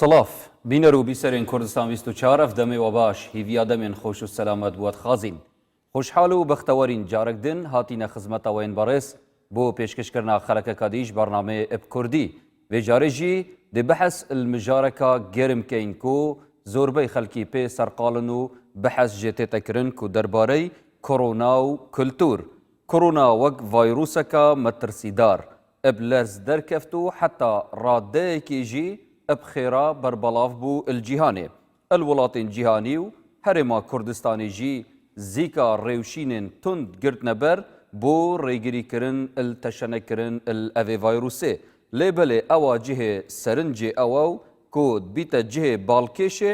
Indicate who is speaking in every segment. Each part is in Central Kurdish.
Speaker 1: صلاف بینەرو بیسەرێن کوردستان 24 دەمێ و باش هیڤیا دەمێن خۆش و سەلامەت بووەت خازین خۆشحاڵ و بەختەوەرین جارێکدن هاتینە خزمەتەوەین بەڕێز بۆ پێشکەشکردنا خەلەکەکە دیش بەرنامێ ئەب کوردی وێ جارێژی دێ بەحەس المژارەکە گێرمکەین کو زۆربەی خەلکی پێ سەرقاڵن و بەحەس ژێتێتەکردن کو دەربارەی کۆڕۆنا و کلتور کۆڕۆنا وەک ڤایرۆسەکە مەترسیدار ئەب لەرز دەرکەفت و حتا ڕادەیەکیژی بخێرا بەربەڵاو بوو الجیهانێ الوڵاتên جیهانی و هەرێما کوردستانی jî zîka rêwşînên tund girtine ber بۆ rêgirîkirin il teşenekirin il evê vayrûsê lê belê ewa cihê serincê ew ku bîte cihê balkêşê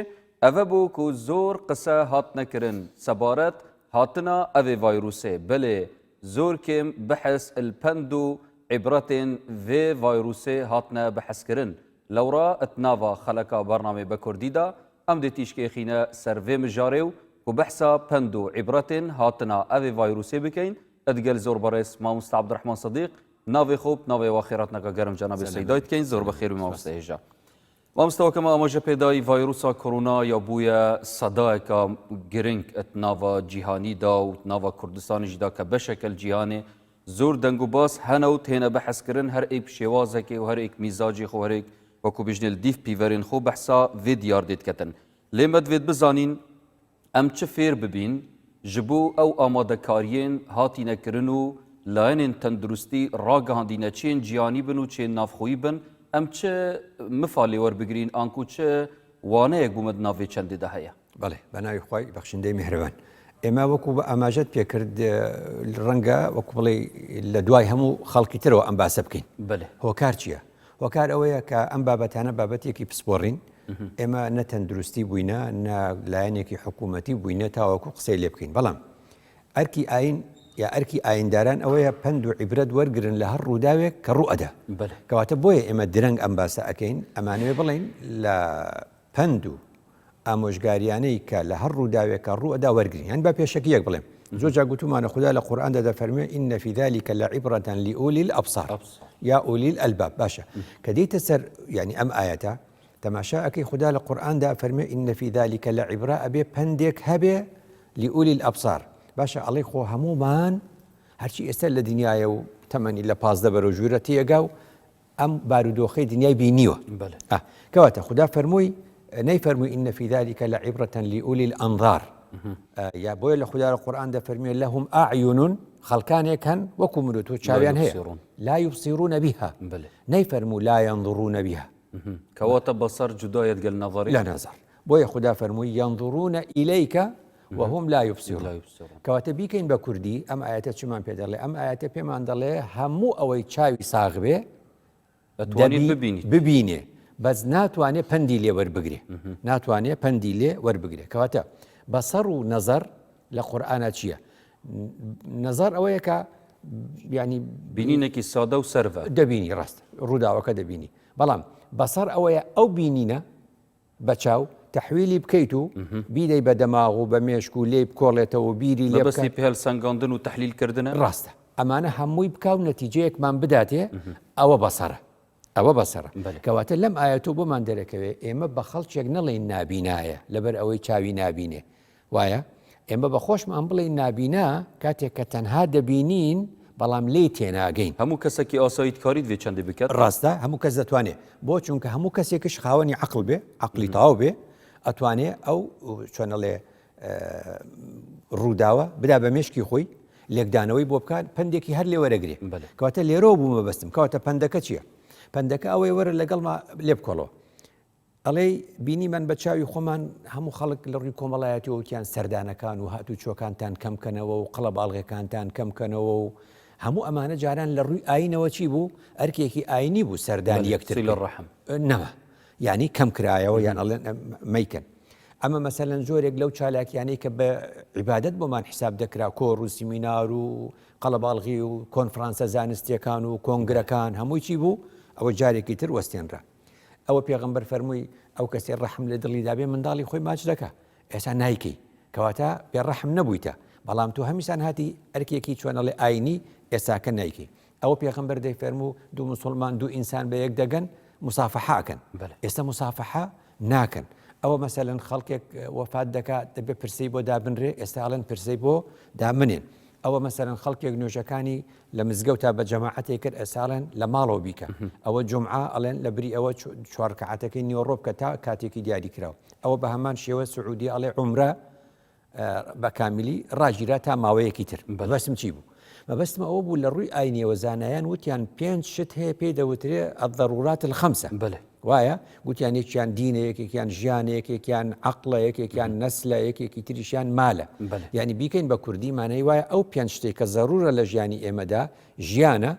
Speaker 1: ev e bû ku zor qise hatine kirin sebaret hatina evê vayrûsê belê zor kêm bihes il pend û îbretên vê vayrûsê hatine biheskirin لورا اتنافا خلقا برنامه بكردي دا ام دي تيشكيخينا سرفي مجاريو وبحثا بندو عبرتين هاتنا اوي فيروسي بكين ادقل زور بريس ماموست عبد الرحمن صديق نافي خوب نافي واخيراتنا كقرم جناب السيدايت كين زور بخير بماموست هجا ماموست وكما اماجه بيداي فيروسا كورونا يابويا صدايكا جرينك اتنافا جيهاني دا وتنافا كردستان جدا كبشكل جيهاني زور دنگو باس هنوت هنا بحث كرن هر ايك شوازكي وهر ايك ميزاجي خو هر ايك وەکو بژنێ دیف پیڤەرên خۆ بەحسا vê diyar dê diketin lê me divêt bizanîn em çi fêr bibîn ji bo ew amadekariyên hatînekirin û layinên tendurustî ragihandîne çên ciyanî bin û çên navxwî bin em çi mifalê werbigirîn an ku çi waneyek bû me di navê çendê de heye
Speaker 2: بەڵێ بەناوی خۆی بەخشندەی میهرەبان ئێمە وەکو بە ئاماژەت پێکرد ڕەنگە وەکو بڵێ لە دوای هەموو خەڵکی ترەوە ئەم باسە بکەین هۆکار چییە؟ هۆکار ئەوەیە کە ئەم بابەتانە بابەتێکی پسپۆڕین ئێمە نە تەندروستی بووینە نە لایەنێکی حکوومەتی بووینە تاوەکو قسەی لێ بکەین بەڵام ئەرکی ئاین یا ئەرکی ئاینداران ئەوەیە پند و عیبرەت وەرگرن لە هەر ڕووداوێک کە ڕوئەدا کەواتە بۆیە ئێمە درەنگ ئەم باسە ئەەکەین ئەمانوێ بڵین لە پند و ئامۆژگاریانەی کە لە هەر ڕووداوێکە ڕوئەدا وەرگرین یان با پێشەکی یەک بڵێم زۆر جا گوتومانە خوددا لە قورئاندا دەفەرمێ ئین فی ذلک لعبرة لأولی الأبصار یا ئولی الألباب باشە کە دیتە سەر یعنی ئەم ئاەتە تەماشا ئەەکەی خوددا لە قورئاندا فەرمێ ئین فی ذلک لعبرة ئەبێ پندێک هەبێ لأولی الأبصار باشە ئەڵێ خۆ هەمومان هەرچی ئێستا لە دنیاە و تەمەنی لە 15 بەرەو ژوورە تێگا و ئەم بارودۆخەی دنیای بینیوە کەواتە خوددا فەرمووی نەیفەرمووی ئین فی ذلک لعبرة لأولی الأنظار یا بۆیە لە خوددا لە قورئاندا فەرمێ لەهم ئاعیون خەڵکانێک هەن وەکو مرۆت و چاویان هەیە لا يبصرون بها نەیفەرموو لا ينظرون بها
Speaker 1: کەواتە بەسەر جودایەت گەل نەظەری
Speaker 2: لا نەزار بۆیە خوددا فەرمووی ينظرون إليك وهم لا يبصرون کەواتە بیکەین بە کوردی ئەم ئاەتە چمان پێ دەڵێ ئەم ئاەتە پێمان دەڵێ هەموو ئەوەی چاوی ساغ بێ ببینێ بەس ناتوانێ پەندی لێ وەربگرێ ناتوانێ پەندی لێ وەربگرێ کەواتە بەسەر و نەزەر لە قورئانە چییە؟ نەزەر ئەوەیە کە ینی
Speaker 1: بینینێکی سادە و سەرڤە
Speaker 2: دەبینی ڕاست ڕووداوەکە دەبینی بەڵام بەسەر ئەوەیە ئەو بینینە بە چاو تەحویلی بکەیت و بیدەی بە دەماغ و بە مێشک و لێ بکۆڵێتەوە بیری لێ
Speaker 1: بەستی پێل سەنگاندن و تەحلیلکردنە
Speaker 2: ڕاستە ئەمانە هەمووی بکاو نەتیجەیەکمان بداتێ ئەوە بەسەرە ئەوە بەسەرە کەواتە لەم ئاەتۆ بۆمان دەرەکەوێ ئێمە بە خەڵکێک نەڵێن نابینایە لەبەر ئەوەی چاوی نابینێ وایە ئێمە بە خۆشمان بڵێن نابینا کاتێک کە تەنها دەبینین بەڵام لێ تێناگەین
Speaker 1: هەموو کەسێکی ئاساییت کاریت وێ چەندێ بکات
Speaker 2: ڕاستە هەموو کەس دەتوانێت بۆ چونکە هەموو کەسێکش خاوەنی عەقڵ بێ عەقڵی تەواو بێ ئەتوانێ ئەو چۆنەڵێ ڕووداوە بدا بە مێشکی خۆی لێکدانەوەی بۆ بکات پندێکی هەر لێ وەرەگرێ کەواتە لێرەوە بوومە بەستم کەواتە پندەکە چییە؟ پندەکە ئەوەی وەرە لەگەڵما لێ بکۆڵەوە ئەڵێ بینی من بە چاوی خۆمان هەموو خەڵک لە ڕووی کۆمەڵایەتی وتیان سەردانەکان و هاتوو چۆکانتان کەمکەنەوە و قەڵە باڵغەکانتان کەمکەنەوە و هەموو ئەمانە جاران لە ڕووی ئاینەوە چی بوو ئەرکێکی ئاینی بوو سەردانی یەکتر
Speaker 1: لە ڕەحم
Speaker 2: نەما یعنی کەم کرایەوە یان ئەڵێن مەیکەن ئەمە مەسەلەن زۆرێک لەو چالاکیانەی کە بە عیبادەت بۆمان حساب دەکرا کۆڕ و سیمینار و قەڵە باڵغی و کۆنفرانسە زانستیەکان و کۆنگرەکان هەمووی چی بوو ئەوە جارێکی تر وەستێنرا ئەوە پێغەمبەر فەرمووی ئەو کەسێ ڕەحم لە دڵی دابێ منداڵی خۆی ماچ دەکا ئێستا نایکەی کەواتە پێڕەحم نەبوویتە بەڵام تو هەمیشان هاتی ئەرکێکی چۆنەڵێ ئاینی ئێستاکە نایکەی ئەوە پێغەمبەر دەیفەرموو دوو موسڵمان دوو ئینسان بە یەک دەگەن مسافحاکەن ئێستا مسافحە ناکەن ئەوە مەسەلەن خەڵکێک وەفات دەکات دەبێت پرسەی بۆ دابنرێ ئێستا ئەڵێن پرسەی بۆ دامنێن ئەوە مەسەلەن خەڵکێک نوێژەکانی لە مزگەوتا بە جەماعەتێک کرد ئێساڵێن لە ماڵەوە بیکە ئەوە جومعە ئەڵێن لە بری ئەوە چوار ڕەکعەتەکەی نیوەڕۆ بکە تا کاتێکی دیاری کراوە ئەوە بە هەمان شێوە سعودی ئەڵێ عومرە بە کامیلی ڕاگیرا تا ماوەیەکی تر بەبەستم چی بوو مەبەستمە ئەوە بوو لە ڕووی ئاینیەوە زانایان وتیان 5 شت هەیە پێی دەوترێ الضرورات الخمسة وایە گوتیان یەکیان دینە یەکێکیان ژیانە یەکێکیان عەقڵە یەکێکیان نەسلە یەکێکی تریشیان مالە یعنی بیکەین بە کوردی مانای وایە ئەو 5 شتێک کە زەرورە لە ژیانی ئێمەدا ژیانە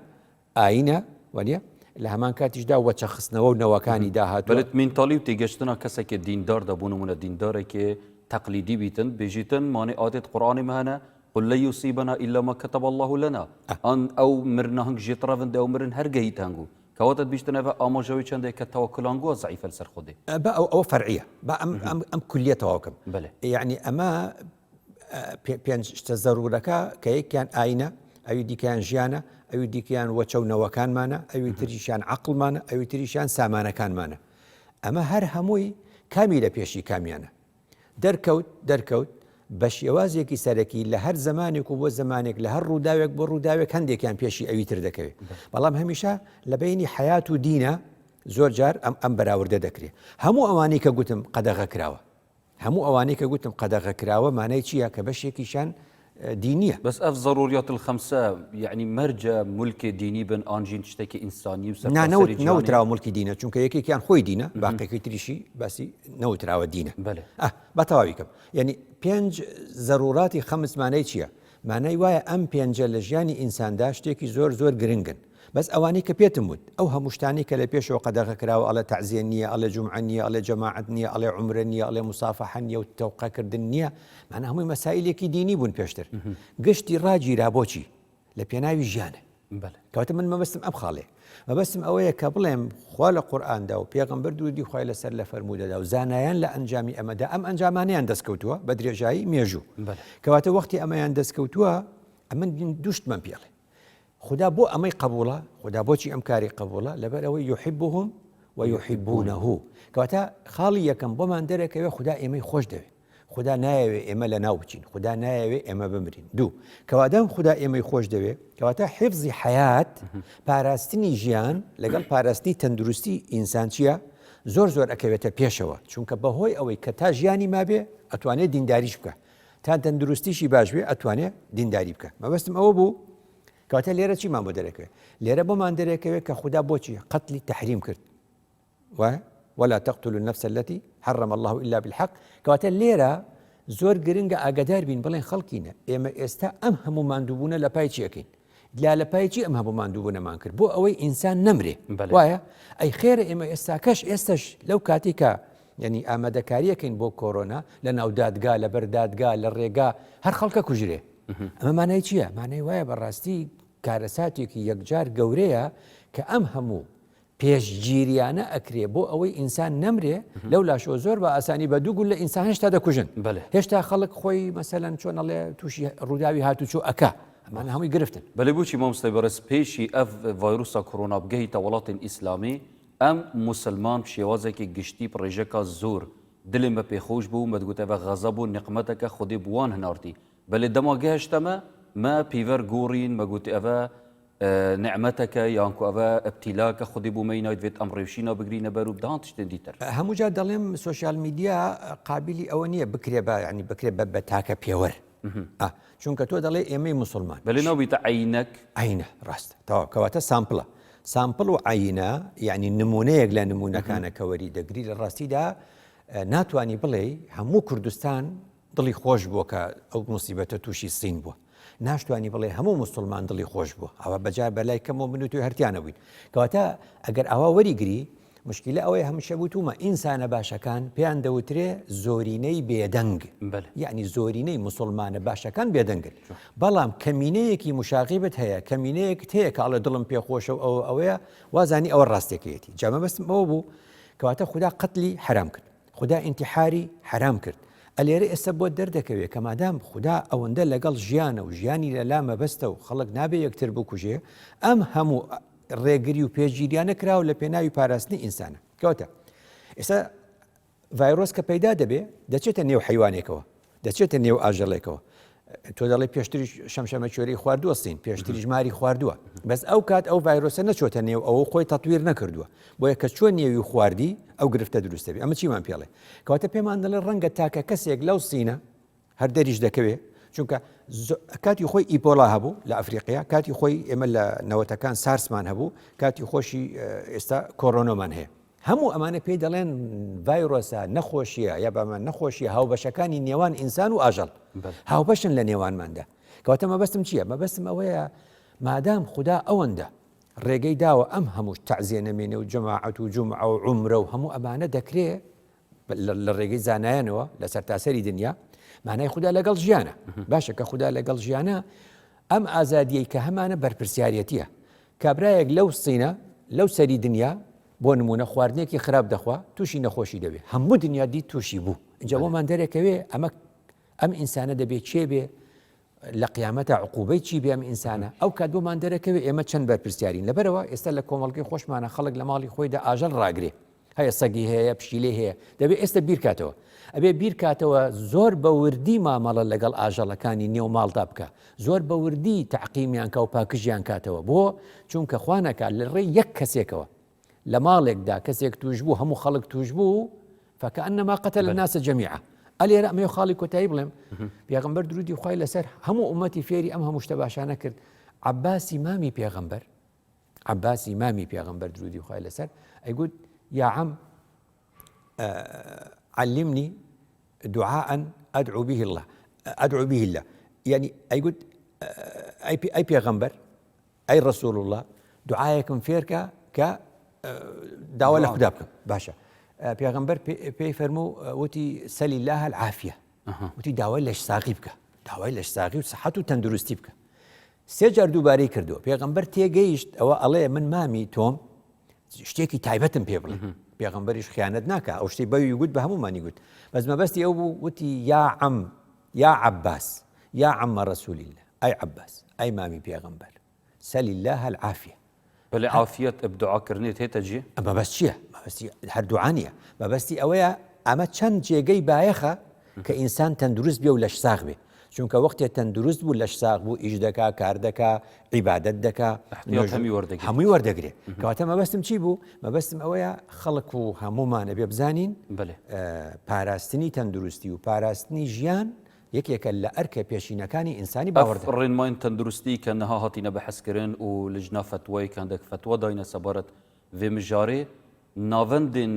Speaker 2: ئاینە وانە لە هەمان کاتیشدا وەچە خستنەوە و نەوەکانی داهاتوە
Speaker 1: بەلت مینتالی و تێگەشتنە کەسێکی دیندار دەبوون ومونە دیندارێکی تەقلیدی بیتن بێژیتن مانێ ئاتێت قورآانی مەهەنە قل لا يصيبنا إلا ما كتب الله لنا أن أو مرنا هنگ جيترافن أو مرن هرجي تانجو كواتت بيشتنا بقى أماجوي چنده كتوكلانجو ضعيف السر خودي
Speaker 2: بقى أو فرعية بقى أم كلية تواكم يعني أما بين ضرورك كي كان آينة أو دي كان جانا أو دي كان وتشونا وكان مانا أو تريشان عقل مانا أو تريشان سامانا كان مانا أما هر هموي كاملة بيشي كاميانا دركوت بە شێوازێکی سەرەکی لە هەر زمانێک و بۆ زمانێک لە هەر ڕووداوێک بۆ ڕووداوێک هەندێکیان پێشی ئەوی تر دەکەوێت بەڵام هەمیشە لە بینی حیات و دینە زۆر جار ئەم بەراوردە دەکرێت هەموو ئەوانەی کە گوتم قەدەغە کراوە هەموو ئەوانەی کە گوتم قەدەغە کراوە مانای چییە کە بەشێکیشان دینیە
Speaker 1: بس أف ضروريات الخمسة يعني مرجع ملك ديني بن أنجين تشتكي إنساني وسر
Speaker 2: نوتراوە ملکی دینە چونکە یەکێکیان خۆی دینە باقیەکەی تریشی باسی نەوتراوە دینە بە تەواوی کەم یعنی 5 ضروراتی خەمس مانای چییە مانای وایە ئەم 5 لە ژیانی ئینساندا شتێکی زۆر گرنگن بەس ئەوانەی کە پێتم وت ئەو هەموو شتانی کە لە پێشەوە قەدەغە کراوە ئەڵێ تەعزیە نییە ئەڵێ جومعە نییە ئەڵێ جەماعەت نییە ئەڵێ عومرە نییە ئەڵێ موسافەحە نییە و تەوقەکردن نییە مانە هەمووی مەسائلێکی دینی بوون پێشتر گشتی ڕاگیرا بۆچی لە پێناوی ژیانە کەواتە من مەبەستم ئەم خاڵێ مەبەستم ئەوەیە کە بڵێم خوا لە قورئاندا و پێغەمبەر دوودی خوای لەسەر لە فەرموودەدا و زانایان لە ئەنجامی ئەمەدا ئەم ئەنجامانیان دەستکەوتووە بە درێژایی مێژوو کەواتە وەختی ئەمەیان دەستکەوتووە ئەمن دوشتمان پێڵێ خدا بۆ ئەمەی قبوڵە خدا بۆچی ئەم کاری قبوڵە لەبەر ئەوەی یحبهم ويحبونه کەواتە خاڵی یەکەم بۆمان دەرەکەوێ خدا ئێمەی خۆش دەوێت خدا نایەوێ ئێمە لە ناو بچین خدا نایەوێ ئێمە بمرین دوو کەوادەم خدا ئێمەی خۆش دەوێت کەواتە حفظی حیات پاراستنی ژیان لەگەڵ پاراستی تەندروستی ئینسان چییە زۆر ئەکەوێتە پێشەوە چونکە بەهۆی ئەوەی کە تا ژیانی مابێ ئەتوانێت دینداریش بکە تا تەندروستیشی باش بێ ئەتوانێت دینداری بکە مەبەستم ئەوە بوو کەواتە لێرە چیمان بۆ دەرەکەوێت لێرە بۆمان دەرەکەوێت کە خدا بۆچی قەتلی تەحریم کرد ولا تقتلوا النفس التي حرم الله إلا بالحق کەواتە لێرە زۆر گرنگە ئاگادار بین بڵێن خەڵکینە ئێمە ئێستا ئەم هەموو ماندووبوونە لە پای چیەکەین لە پایچی ئەم هەموو ماندووبوونەمان کرد بۆ ئەوەی ئینسان نەمرێ وایە ئەی خێرە ئێمە ئێستاش لەو کاتێکە یعنی ئامادەکاریەکەین بۆ کۆرۆنا لە ناو دادگا لە بەردادگا لە ڕێگا هەر خەڵکە کوژرێ ئەمە مانای چییە مانای وایە بەڕاستی کارەساتێکی یەکجار گەورەیە کە ئەم هەموو پێشگیریانە ئەکرێ بۆ ئەوەی ئینسان نەمرێ لەو لاشۆ زۆر بە ئاسانی بە دوو گول لە ئینسان هێشتا دەکوژن هێشتا خەڵک خۆی مەسەلەن چۆنەڵێ تووشی ڕووداوی هاتوچۆ ئەکا ئەمانە هەمووی گرفتن
Speaker 1: بەڵێ بۆچی مامۆستای بەڕێز پێشی ئەف ڤایرۆسە کۆرۆنا بگەیتە وڵاتین ئیسلامی ئەم موسڵمان شێوازێکی گشتی ڕێژەکە زۆر دلێن بە پێخۆش بوو مەدگوتەوە غەزەب و نقمەتەکە خودی بوان هەناردی بەڵێ دەما گەهشتەمە ما پیڤەر گۆڕین مەگوتی ئەوە نعمەتەکە یانکو ئەوە ئەبتیلاکە خودی بوومەی نایدوێت ئەم ڕێوشینە بگرینە بەر و بدان تشتێن دیتر
Speaker 2: هەموو جا دەڵێم سوۆشیال میدیا قابلی ئەوە نییە بکرێ بە ینی بکرێت بە تاکە پێوەر چونکە تۆ دەڵێ ئێمەی موسڵمان
Speaker 1: بەلێ ناوبیتە عینەک
Speaker 2: عینە ڕاستە تەواو کەواتە سامپڵە سامپڵ و عینە یعنی نمونەیەک لە نمونونەکانە کەوەری دەگری لە ڕاستیدا ناتوانی بڵێ هەموو کوردستان دڵی خۆش بووە کە ئەو موسیبەتە تووشی سین بووە ناشتوانی بڵێ هەموو موسڵمان دڵی خۆش بووە ئەوە بەجای بەلای کەمەوە من و توی هەرتیانە بووین کەواتە ئەگەر ئەوە وەریگری مشکلە ئەوەی هەمیشە وتومە ئینسانە باشەکان پێیان دەوترێ زۆرینەی بێدەنگ یعنی زۆرینەی موسڵمانە باشەکان بێدەنگن بەڵام کەمینەیەکی مشاغیبت هەیە کەمینەیەک هەیە کە ئەڵێ دڵم پێخۆشە و ئەوەیە وازانی ئەوە ڕاستێکەتی جامە بەستم ئەوە بوو کەواتە خدا قەتلی حرام کرد خدا ئینتیحاری حرام کرد ئەلێرە ئێستا بۆ دەردەکەوێت کە مادام خدا ئەوەندە لەگەڵ ژیانە و ژیانی لە لامە بەستە و خەڵک نابێ یەکتر بکوژێ ئەم هەموو ڕێگری و پێشگیریانە کراوە لە پێناوی پاراستنی ئینسانە. کەواتە ئێستا ڤایرۆس کە پەیدا دەبێ دەچێتە نێو حیوانێکەوە، دەچێتە نێو ئاژەڵێکەوە. تۆ دەڵێ پێشتری شەمشەمەکوێرەی خواردووە سین، پێشتری ژماری خواردووە، بەس ئەو کات ئەو ڤایرۆسە نەچۆتە نێو ئەوە خۆی تەطویر نەکردووە، بۆیە کە چۆن نێوی خواردی ئەو گرفتە دروستە بێ. ئەمە چیمان پێڵێ؟ کەواتە پێمان دەڵێ ڕەنگە تاکە کەسێک لەو سینە هەر دەریش دەکەوێت، چونکە کاتی خۆی ئیپۆلا هەبوو لە ئەفریقیا، کاتی خۆی ئێمە لە نەوەتەکان سارسمان هەبوو، کاتی خۆشی ئێستا کۆڕۆنۆمان هەیە. هەموو ئەمانە پێی دەڵێن ڤایرۆسە نەخۆشیە یا بەمان نەخۆشیە، هاوبەشەکانی نێوان ئینسان و ئاژەڵ هاوبەشن لە نێوانماندا. کەواتە مەبەستم چییە؟ مەبەستم ئەوەیە مادام خوددا ئەوەندە ڕێگەی داوە ئەم هەموو تەعزیە نەمێنێ و جەماعەت و جومعە و عومرە و هەموو ئەمانە دەکرێت لە ڕێگەی زانایانەوە لە سەرتاسەری دنیا، مانای خوددا لەگەڵ ژیانە. باشە کە خوددا لەگەڵ ژیانە ئەم ئازادیەی کە هەمانە بەرپرسیارەتیە. کابرایەک لەو سینە لەو سەری دنیا بۆ نمونە خواردنێکی خراپ دەخوا تووشی نەخۆشی دەوێت، هەموو دنیا دی تووشی بوو. اینجا بۆمان دەرێکەوێ ئەم ئینسانە دەبێت چێ بێ لە قیامەتە عقوبەی چی بێ ئەم ئینسانە. ئەو کات بۆمان دەرەکەوێت ئێمە چەند بەرپرسیارین. لەبەرەوە ئێستا لە کۆمەڵگەی خۆشمانە خەڵک لە ماڵی خۆیدا ئاژەڵ ڕاگرێ، هەیە سەگی هەیە، پشیلێ هەیە، دەبێت ئێستا بیرکاتەوە، ئەبێ بیرکاتەوە زۆر بە وردی مامەڵە لەگەڵ ئاژەڵەکانی نێو ماڵدا بکە، زۆر بە وردی تەعقیمیان کە و پاکژیان کاتەوە، بۆ چونکە خوانەکە لە ڕێی یەک کەسێکەوە لە ماڵێکدا کەسێک توش بوو، هەموو خەڵک توش بوو، فەکەئەنەما قەتەل الناس جەمیعا. ئەلێرە ئەمە خاڵی کۆتایی بڵێم، پێغەمبەر درودی خوای لەسەر هەموو ئومەتی فێری ئەم هەموو شتە باشانە کرد. عەباسی مامی پێغەمبەر درودی خوای لەسەر ئەیگوت یا عەم علمني دعاء أدعو به الله يعني أيقول أي بيغمبر أي رسول الله دعاءكم فيركا ك دعوة لخدابكم باشا بيغمبر بيفرمو وتي سل الله العافية وتي دعوة لش ساقيبك دعوة لش ساقيب صحته تندرستيبك سجر دوباري كردو بيغمبر تيجيشت أو الله من مامي توم شتيكي تايبتم بيبل پێغەمبەریش خیانەت ناکە، ئەو شتەی بەوی گوت بە هەمومانی گوت، بەس مەبەستی ئەو بوو وتی یا عەباس یا عەمە ڕەسوولی الله، ئەی عەباس ئەی مامی پێغەمبەر سەلی الله العافیە.
Speaker 1: بەڵێ عافیەت دوعاکردنێت هێتە جێ؟
Speaker 2: مەبەست چییە؟ مەبەستی هەر دوعا نییە، مەبەستی ئەوەیە ئەمە چەند جێگەی بایەخە کە ئینسان تەندروست بێ و لەش ساغ بێ، چونکە وەختێ تەندروست بوو لەش ساغ بوو ئیش دەکا، کار دەکا، عیبادەت دەکا، هەمووی وەردەگرێت. کەواتە مەبەستم چی بوو؟ مەبەستم ئەوەیە خەڵک و هەمومانە بێ بزانین پاراستنی تەندروستی و پاراستنی ژیان یەکێکە لە ئەرکە پێشینەکانی ئینسانی باوەڕدە.
Speaker 1: ڕێنماین تەندروستی کە نەها هاتینە بەحەزکردن و لجنا فتوای کەندێک فتوە داینە سەبارەت vê mijarê navendên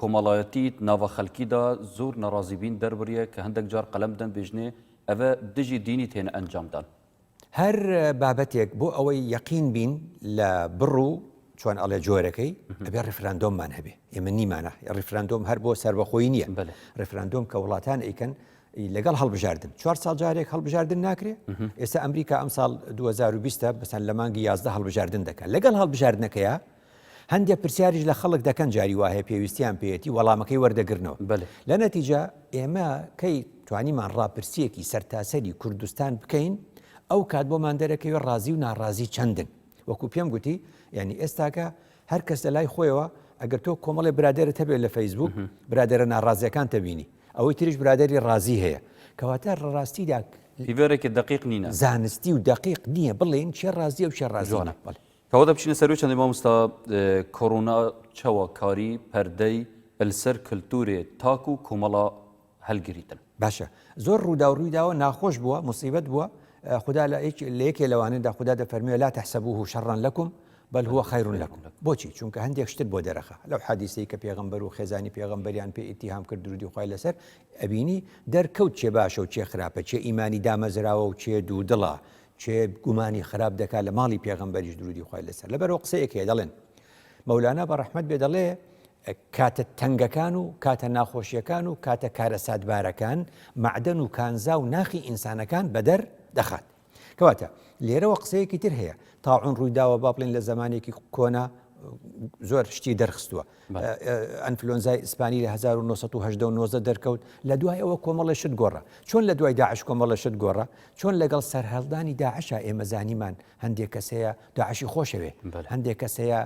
Speaker 1: komalayetî nava xelkî da zor nerazîbîn derbiriye ki hindek car qelem den bêjnê ev di jî dînî têne encam dan.
Speaker 2: هەر بابەتێک بۆ ئەوەی یەقین بین لە بڕ و چۆن ئەڵێ جۆرەکەی ئەبێ ڕیفراندۆممان هەبێ. ئێمە نیمانە ڕیفراندۆم هەر بۆ سەربەخۆیی نییە. ڕیفراندۆم کە وڵاتان ئەیکەن لەگەڵ هەڵبژاردن 4 ساڵ جارێک هەڵبژاردن ناکرێ. ئێستا ئەمریکا ئەم ساڵ 2020 بەسەن لە مانگی 11 هەڵبژاردن دەکات. لەگەڵ هەڵبژاردنەکەیە هەندێک پرسیاریش لە خەڵک دەکەن جاری وایە پێویستیان پێێتی وەڵامەکەی وەردەگرنەوە. لە نەتیجە ئێمە کەی توانیمان ڕاپرسیەکی سەرتاسەری کوردستان بکەین ئەو کات بۆمان دەرەکەوێت ڕازی و ناڕازی چەندن. وەکو پێم گوتی یعنی ئێستاکە هەر کەس لە لای خۆیەوە ئەگەر تۆ کۆمەڵی برادێرت هەبێت لە فەیسبوک برادێرە ناڕازیەکان تەبینی ئەوەی تریش برادێری ڕازی هەیە کەواتە ڕاستیدا
Speaker 1: پیڤێرێکی دقیق نینە
Speaker 2: زانستی و دقیق نییە بڵێن چێ ڕازیە و چێ ڕازیانە.
Speaker 1: کەواتە بچینە سەروی چەندی مامۆستا کۆڕۆنا چەوە کاری پەردەی بەلسەر کلتورێ تاک و کۆمەڵە هەلگریتن.
Speaker 2: باشە زۆر ڕوودا و ڕوویداوە ناخۆش بووە موسیبەت بووە. خدا لە یەکێ لەوانەدا خدا دەفەرموێ لا تحسبوه شرا لكم بل هو خير لكم. بۆچی؟ چونکە هەندێک شتت بۆ دەرەخە لەو حادیسەی کە پێغەمبەر و خێزانی پێغەمبەریان پێ ئیتیهام کرد درودی خوای لەسەر ئەبینی دەرکەوت چێ باشە و چێ خراپە، چێ ئیمانی دامەزراوە و چێ دوودڵە، چێ گومانی خراپ دەکات لە ماڵی پێغەمبەریش درودی خوای لەسەر. لەبەرەوە قسەیەک هەیە دەڵێن مەولانا بە ڕەحمەت بێ دەڵێ کاتە تەنگەکان و کاتە ناخۆشیەکان و کاتە کارە سادبارەکان معدەن و کانزا و ناخی ئینسانەکان بەدەر دەخات. کەواتە لێرەوە قسەیەکی تر هەیە تاعون ڕوویداوە با بڵێن لە زمانێکی کۆنا زۆر شتی دەرخستووە. ئەنفلۆنزای ئیسپانی لە 1970 دەرکەوت لە دوای ئەوە کۆمەڵی شت گۆڕە. چۆن لە دوای داعش کۆمەڵە شت گۆڕە، چۆن لەگەڵ سەرهەڵدانی داعشە ئێمە زانیمان هەندێک کەسەیە داعشی خۆشەوێ، هەندێک کەسەیە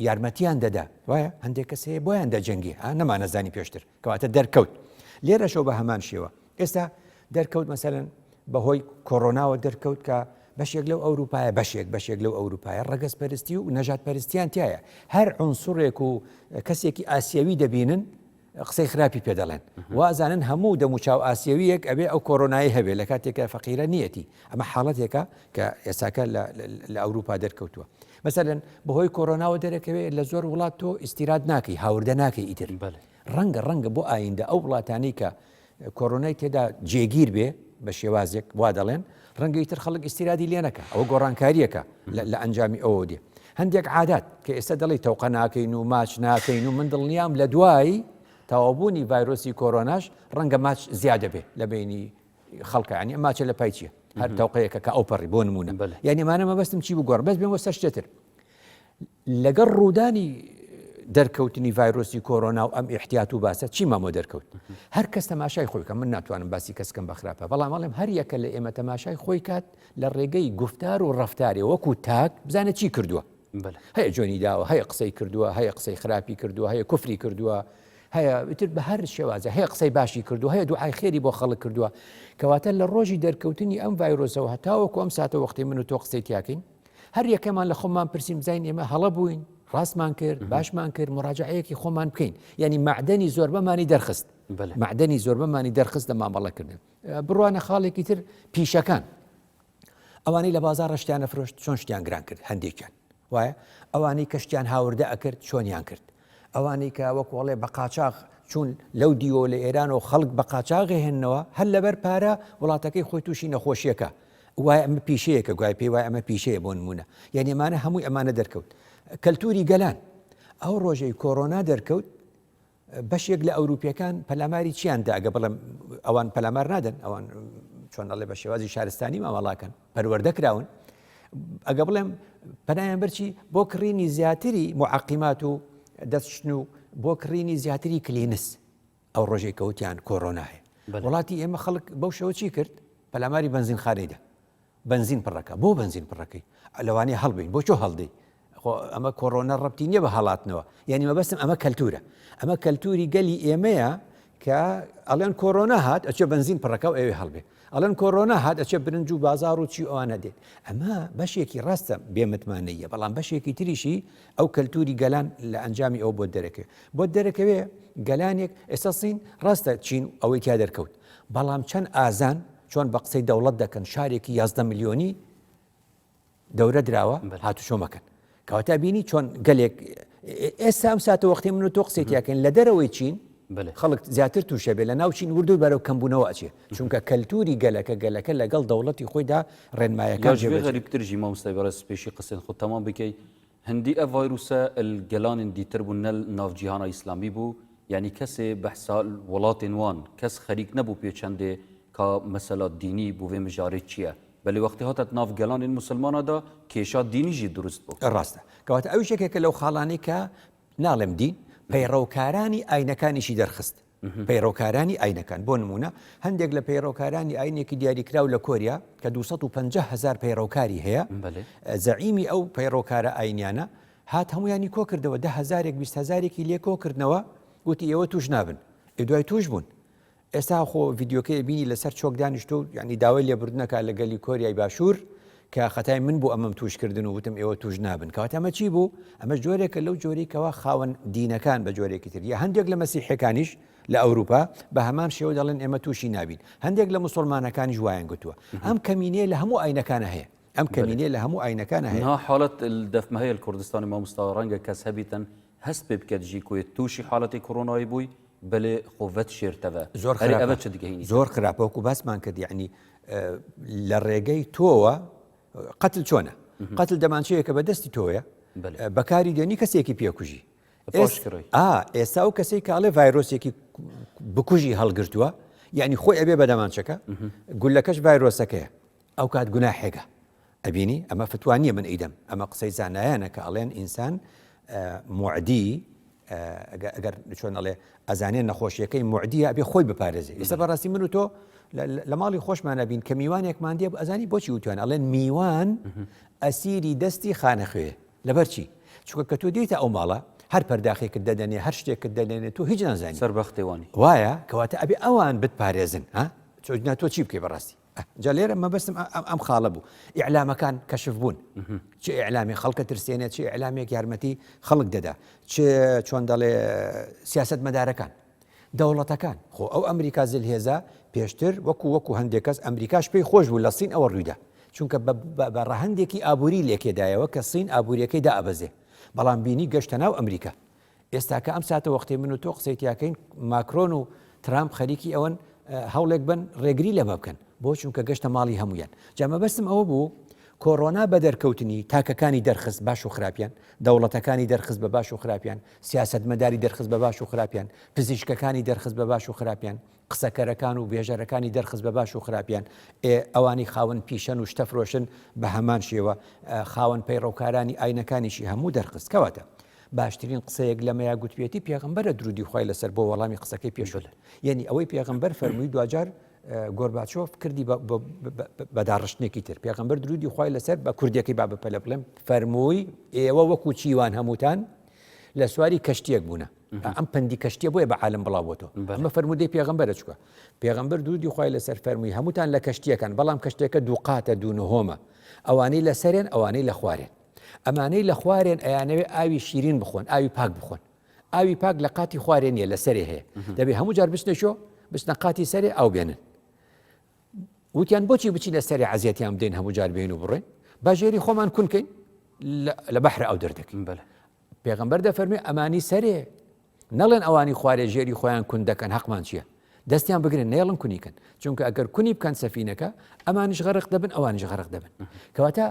Speaker 2: یارمەتیان دەدا، وایە هەندێک کەسەیە بۆیان دەجەنگی نەمانەزانی پێشتر کەواتە دەرکەوت. لێرەشەوە بە هەمان شێوە ئێستا دەرکەوت مەسەلەن بەهۆی کۆڕۆناوە دەرکەوت کە بەشێک لەو ئەوروپایە بەشێک لەو ئەوروپایە ڕەگەز پەرستی و نەژاد پەرستیان تایە. هەر عنسوڕێک و کەسێکی ئاسیاوی دەبینن قسەی خراپی پێ دەڵێن، وازانن هەموو دەموچاو ئاسیاویەک ئەبێ ئەو کۆڕۆنایی هەبێ لە کاتێکە فەقیرە نیەتی. ئەمە حاڵەتێکە کە ئێساکە لە ئەوروپا دەرکەوتووە. مەسەلەن بەهۆی کۆڕۆناوە دەرەکەوێت لە زۆر وڵات تۆ ئیستیراد ناکەی، هاوردە ناکەی ئیتر. ڕەنگە بۆ ئایندە ئەو وڵاتانی کە کۆڕۆنای تێدا جێگیر بێ بە شێوازێک وا دەڵێن ڕەنگەی تر خەڵک ئیستیرادی لێ نەکە، ئەوە گۆڕانکاریەکە لە ئەنجامی ئەوە دێ. هەندێک عادات کە ئێستا دەڵی تەوقە ناکەین و ماچ ناکەین و من دڵنیام لە دوای تەواوبوونی ڤایرۆسی کۆڕۆناش ڕەنگە ماچ زیادە بێ لە بینی خەڵکە، ینی ئەم ماچە لە پای چیە؟ هەر تەوقەیەکە کە ئەوپەڕی بۆ نمونە. یعنی مانە مەبەستم چی بگۆڕ بەس بێمە سەرشتر لەگەڵ ڕوودانی دەرکەوتنی ڤایرۆسی کۆڕۆنا و ئەم ئیحتیات و باسە چی مامۆ دەرکەوت. هەر کەس تەماشای خۆی کە من ناتوانم باسی کەسکەم بەخراپە، بەڵام ئەڵێم هەر یەکە لە ئێمە تەماشای خۆی کات لە ڕێگەی گفتار و ڕەفتارێ وەکو تاک بزانە چی کردووە. هەیە جۆنی داوە، هەیە قسەی کردووە، هەیە قسەی خراپی کردووە، هەیە کوفری کردووە، هەیە ئیتر بە هەر شێوازە، هەیە قسەی باشی کردو، هەیە دوعای خێری بۆ خەڵک کردووە. کەواتە لە ڕۆژی دەرکەوتنی ئەم ڤایرۆسەوە هەتاوەکو ئەم ساتە وەختی من و تۆ قسەی تیاکەین، هەر یەکەمان لە خۆمان پرسیم بزین ئێمە هەڵە بووین، ڕاستمان کرد، باشمان کرد، مراجعەیەکی خۆمان بکەین. یعنی معدەنی زۆربەمانی دەرخست، معدەنی زۆربەمانی دەرخست لە مامەڵەکردن. بڕوانە خاڵێکی تر پیشەکان ئەوانەی لە بازاڕە شتیان نەفرۆشت چۆن شتیان گران کرد، هەندێکیان وایە ئەوانەی کە شتیان هاوردە ئەکرد چۆنیان کرد، ئەوانەی کە وەکوڵێ بە قاچاغ چون لەو دیۆ لە ئێران و خەڵک بە قاچاغی هێننەوە هەر لەبەر پارە وڵاتەکەی خۆی تووشی نەخۆشیەکە، وایە ئەمە پیشەیەکە گوای پێی وایە ئەمە پیشەیە بۆ نمونە. یعنی ئەمانە هەمووی ئەمانە دەرکەوت. کەلتوری گەلان ئەو ڕۆژەی کۆڕۆنا دەرکەوت بەشێک لە ئەوروپیەکان پەلاماری چیان دا ئەگە بڵێم ئەوان پەلامار نادەن، ئەوان چۆن ئەڵێ بە شێوازی شارستانی مامەڵاکەن پەروەردەکراون، ئەگە بڵێم پەنایان بەرچی بۆ کڕینی زیاتری معقیمات و دەستشتن و بۆ کڕینی زیاتری کلینس ئەو ڕۆژەی کەوتیان کۆڕۆناهەیە. وڵاتی ئێمە خەڵک بەو شەوە چی کرد؟ پەلاماری بنزین خانەیدا بنزین پڕەکە. بۆ بنزین پڕەکەی لەوانەیە هەڵبین، بۆ چۆ هەڵدەی؟ ئەمە کۆڕۆنا ڕەبتی نییە بە هەڵاتنەوە، یعنی مەبەستم ئەمە کەلتورە، ئەمە کەلتوری گەلی ئێمەیە کە ئەڵێن کۆڕۆنا هات ئەچێ بنزین پڕەکە و ئەوێ هەڵبێ، ئەڵێن کۆڕۆنا هات ئەچێ برنج و بازار و چی ئەوانە دێت. ئەمە بەشێکی ڕاستە بێمتمانەیە، بەڵام بەشێکی تریشی ئەو کەلتوری گەلان لە ئەنجامی ئەو بۆ دەرەکەوێ گەلانێک ئێستا سین ڕاستە چین ئەوەی تیا دەرکەوت، بەڵام چەند ئازان چۆن بە قسەی دەوڵەت دەکەن شارێکی 11 ملیۆنی دەورە دراوە هاتوچۆمەکەن. کەواتە بینی چۆن گەلێک ئێستا ئەم ساتە وەختی من و تۆ قسەی تیاکەین لە دەرەوەی چین خەڵک زیاتر تووشە بێ، لە ناو چین وردو بەرەو کەمبوونەوە ئەچێ، چونکە کەلتوری گەلەکە لەگەڵ دەوڵەتی خۆیدا ڕێنمایەکان
Speaker 1: غەریبترژی مامۆستای بەڕێز پێشی قسەن خۆ تەمام بکەی. هەندی ئە ڤایرۆسە گەلانên دیتر بوون نە ناوجیهانا ئیسلامی بوو، یعنی کەسێ بەحسا وڵاتên wan کەس خەریک نەبوو پێچەندێ کا مەسەلا دینی بۆ vê mijarê çi ye. بەڵێ وەختی هاتە ناو گەلانên مسلمانەدا کێشا دینیژی دروست بوو.
Speaker 2: ڕاستە کەواتە ئەو شتێکێکە لەو خاڵانەی کە ناڵێم دین پەیڕەوکارانی ئاینەکانیشی دەرخست، پەیڕەوکارانی ئاینەکان. بۆ نمونە هەندێک لە پەیڕەوکارانی ئاینێکی دیاریکراو لە کۆریا کە 250,000 پەیڕەوکاری هەیە، زەعیمی ئەو پەیڕەوکارە ئاینیانە هات هەمویانی کۆ کردەوە 10,000 20,000 لێ کۆ کردنەوە، گوتی ئێوە توش نابن، دوای توش بوون. ئێستا خۆ ڤیددیۆکەی بینی لەسەر چۆک دانیشتۆ ینی داوای لێبوردنەکە لە گەلی کۆریای باشوور کە خەتای من بوو ئەمەم توشکردن و وتم ئێوە توش نابن. کەواتە ئەمە چی بوو؟ ئەمە جۆرێکە لەو جۆرێکەوە خاوەن دینەکان بە جۆرێکی تر یا هەندێک لە مەسیحەکانیش لە ئەوروپا بە هەمان شێوە دەڵێن ئێمە تووشی نابین، هەندێک لە مسلمانەکانیش وایان گوتووە. ئەم کەمینەیە لە هەموو ئاینەکانە هەیە، ئەم کەمینەیە لە هەموو ئاینەکانە هەیە.
Speaker 1: حالت دەفمە هەیە کوردستانی مامۆستا ڕەنگە کەس هەبیتن هەست پێ بکات ژی کوێ تووشی حاڵەتی کۆڕۆنایی بووی بەلێ خۆڤەت شێرتەوە زۆر
Speaker 2: خراپەوەکو باسمان کرد. یعنی لە ڕێگەی تۆوە قەتل چۆنە؟ قەتل دەمانچەیەکە بە دەستی تۆیە بەکاری دێنی کەسێکی پێکوژی. ئێستا و کەسێک کاڵێ ڤایرۆسێکی بکوژی هەڵگرتووە، یعنی خۆی ئەبێ بە دەمانچەکە گولەکەش ڤایرۆسەکەیە، ئەو کات گوناحێگە. ئەبینی ئەمە فتوانیە من ئیدەم، ئەمە قسەی زانایانە کە ئەڵێن ئینسان معدی ئەگەر چۆن ئەڵێ ئەزانێن نەخۆشیەکەی معدیە ئەبێ خۆی بپارێزێ ئێستا بەڕاستی من و تۆ لە ماڵی خۆشمانە بین کە میوانێکمان دێ ئەزانی بۆچی وتوان ئەڵێن میوان ئەسیری دەستی خانەخوێ لەبەرچی چونکە کە تۆ دیتە ئەو ماڵە هەر پەرداخێکت دەدەنێ هەر شتێکت دەدەنێت تۆ هیچ نازانی
Speaker 1: سەربەختێوانی
Speaker 2: وایە کەواتە ئەبێ ئەوان بتپارێزن تۆ چی بکەی بەڕاستی جا لێرە مەبەستم ئەم خاڵە بوو ئیعلامەکان کەشف بوون چ ئیعلامی خەڵکە ترسێنێت چ ئیعلامێک یارمەتی خەڵک دەدا چۆن دەڵێ سیاست مەدارەکان دەوڵەتەکان خۆ ئەو ئەمریکا زلهێزە پێشتر وەکو هەندێک کەس ئەمریکاش پێی خۆش بوو لە سین ئەوە ڕوویدا چونکە بە ڕەهەندێکی ئابووری لێکێدایەوە کە سین ئابوووریەکەی دائەبەزێ بەڵام بینی گەشتە ناو ئەمریکا ئێستاکە ئەم ساتە وەختەی من و تۆ قسەیتیاکەین ماکرۆن و ترامپ خەریکی ئەوەن هەوڵێک بن ڕێگری لەمە بکەن بۆ چونکە گەشتە ماڵی هەمویان جامەبەستم ئەوە بوو کۆڕۆنا بە دەرکەوتنی تاکەکانی دەرخست باش و خراپیان دەوڵەتەکانی دەرخست بە باش و خراپیان سیاسەتمەداری دەرخست بە باش و خراپیان پزیشکەکانی دەرخست بە باش و خراپیان قسەکەرەکان و بێژەرەکانی دەرخست بە باش و خراپیان ئەوانی خاوەن پیشەن و شتەفرۆشن بە هەمان شێوە خاوەن پەیڕەوکارانی ئاینەکانیشی هەموو دەرخست کەواتە باشترین قسەیەک لەمەیە گوتوێتی پێغەمبەرە درودی خوای لەسەر بۆ وەڵامی قسەکەی پێشوە یعنی ئەوەی پێغەمبەر فەرمووی دوجار گۆرباچۆف کردی بەداڕشتێکی تر پێغەمبەر درودی خوای لەسەر بە کوردیەکەی با بەپەلە بڵێم فەرمووی ئێوە وەکو چیوان هەمووتان لە سواری کەشتێک بوونە ئەم پەندی کەشتێ بۆیە بە عالم بڵاوەتەوە ئەمە فەرمودەی پێغەمبەرە چووکە پێغەمبەر درودی خوای لەسەر فەرمووی هەمووتان لە کەشتیەکان بەڵام کەشتێکە دوو قاتە دوو نهۆمە ئەوانەی لەسەرێن ئەوانەی لە خوارێن ئەمانەی لە خوارێن ئەیانەوێ ئاوی شیرین بخۆن ئاوی پاک بخۆن ئاوی پاک لە قاتی خوارێنیە لە سەرێ هەیە دەبێ هەموو جار بچنەشۆ بچنە قاتی سەرێ ئاو بێنن وتیان بۆچی بچی لە سەری عەزیەتیان بدەین هەموو جار بێن و بڕێن با ژێری خۆمان کونکەین لە بەحر ئەو دەردەکەین پێغەمبەر دەفەرمێ ئەمانی سەرێ نەڵێن ئەوانی خوارێ ژێری خۆیان کون دەکەن حەقمان چییە دەستیان بگرن نێڵن کونیکەن چونکە ئەگەر کونی بکەن سەفینەکە ئەمانیش غەرق دەبن ئەوانیش غەرق دەبن کەواتە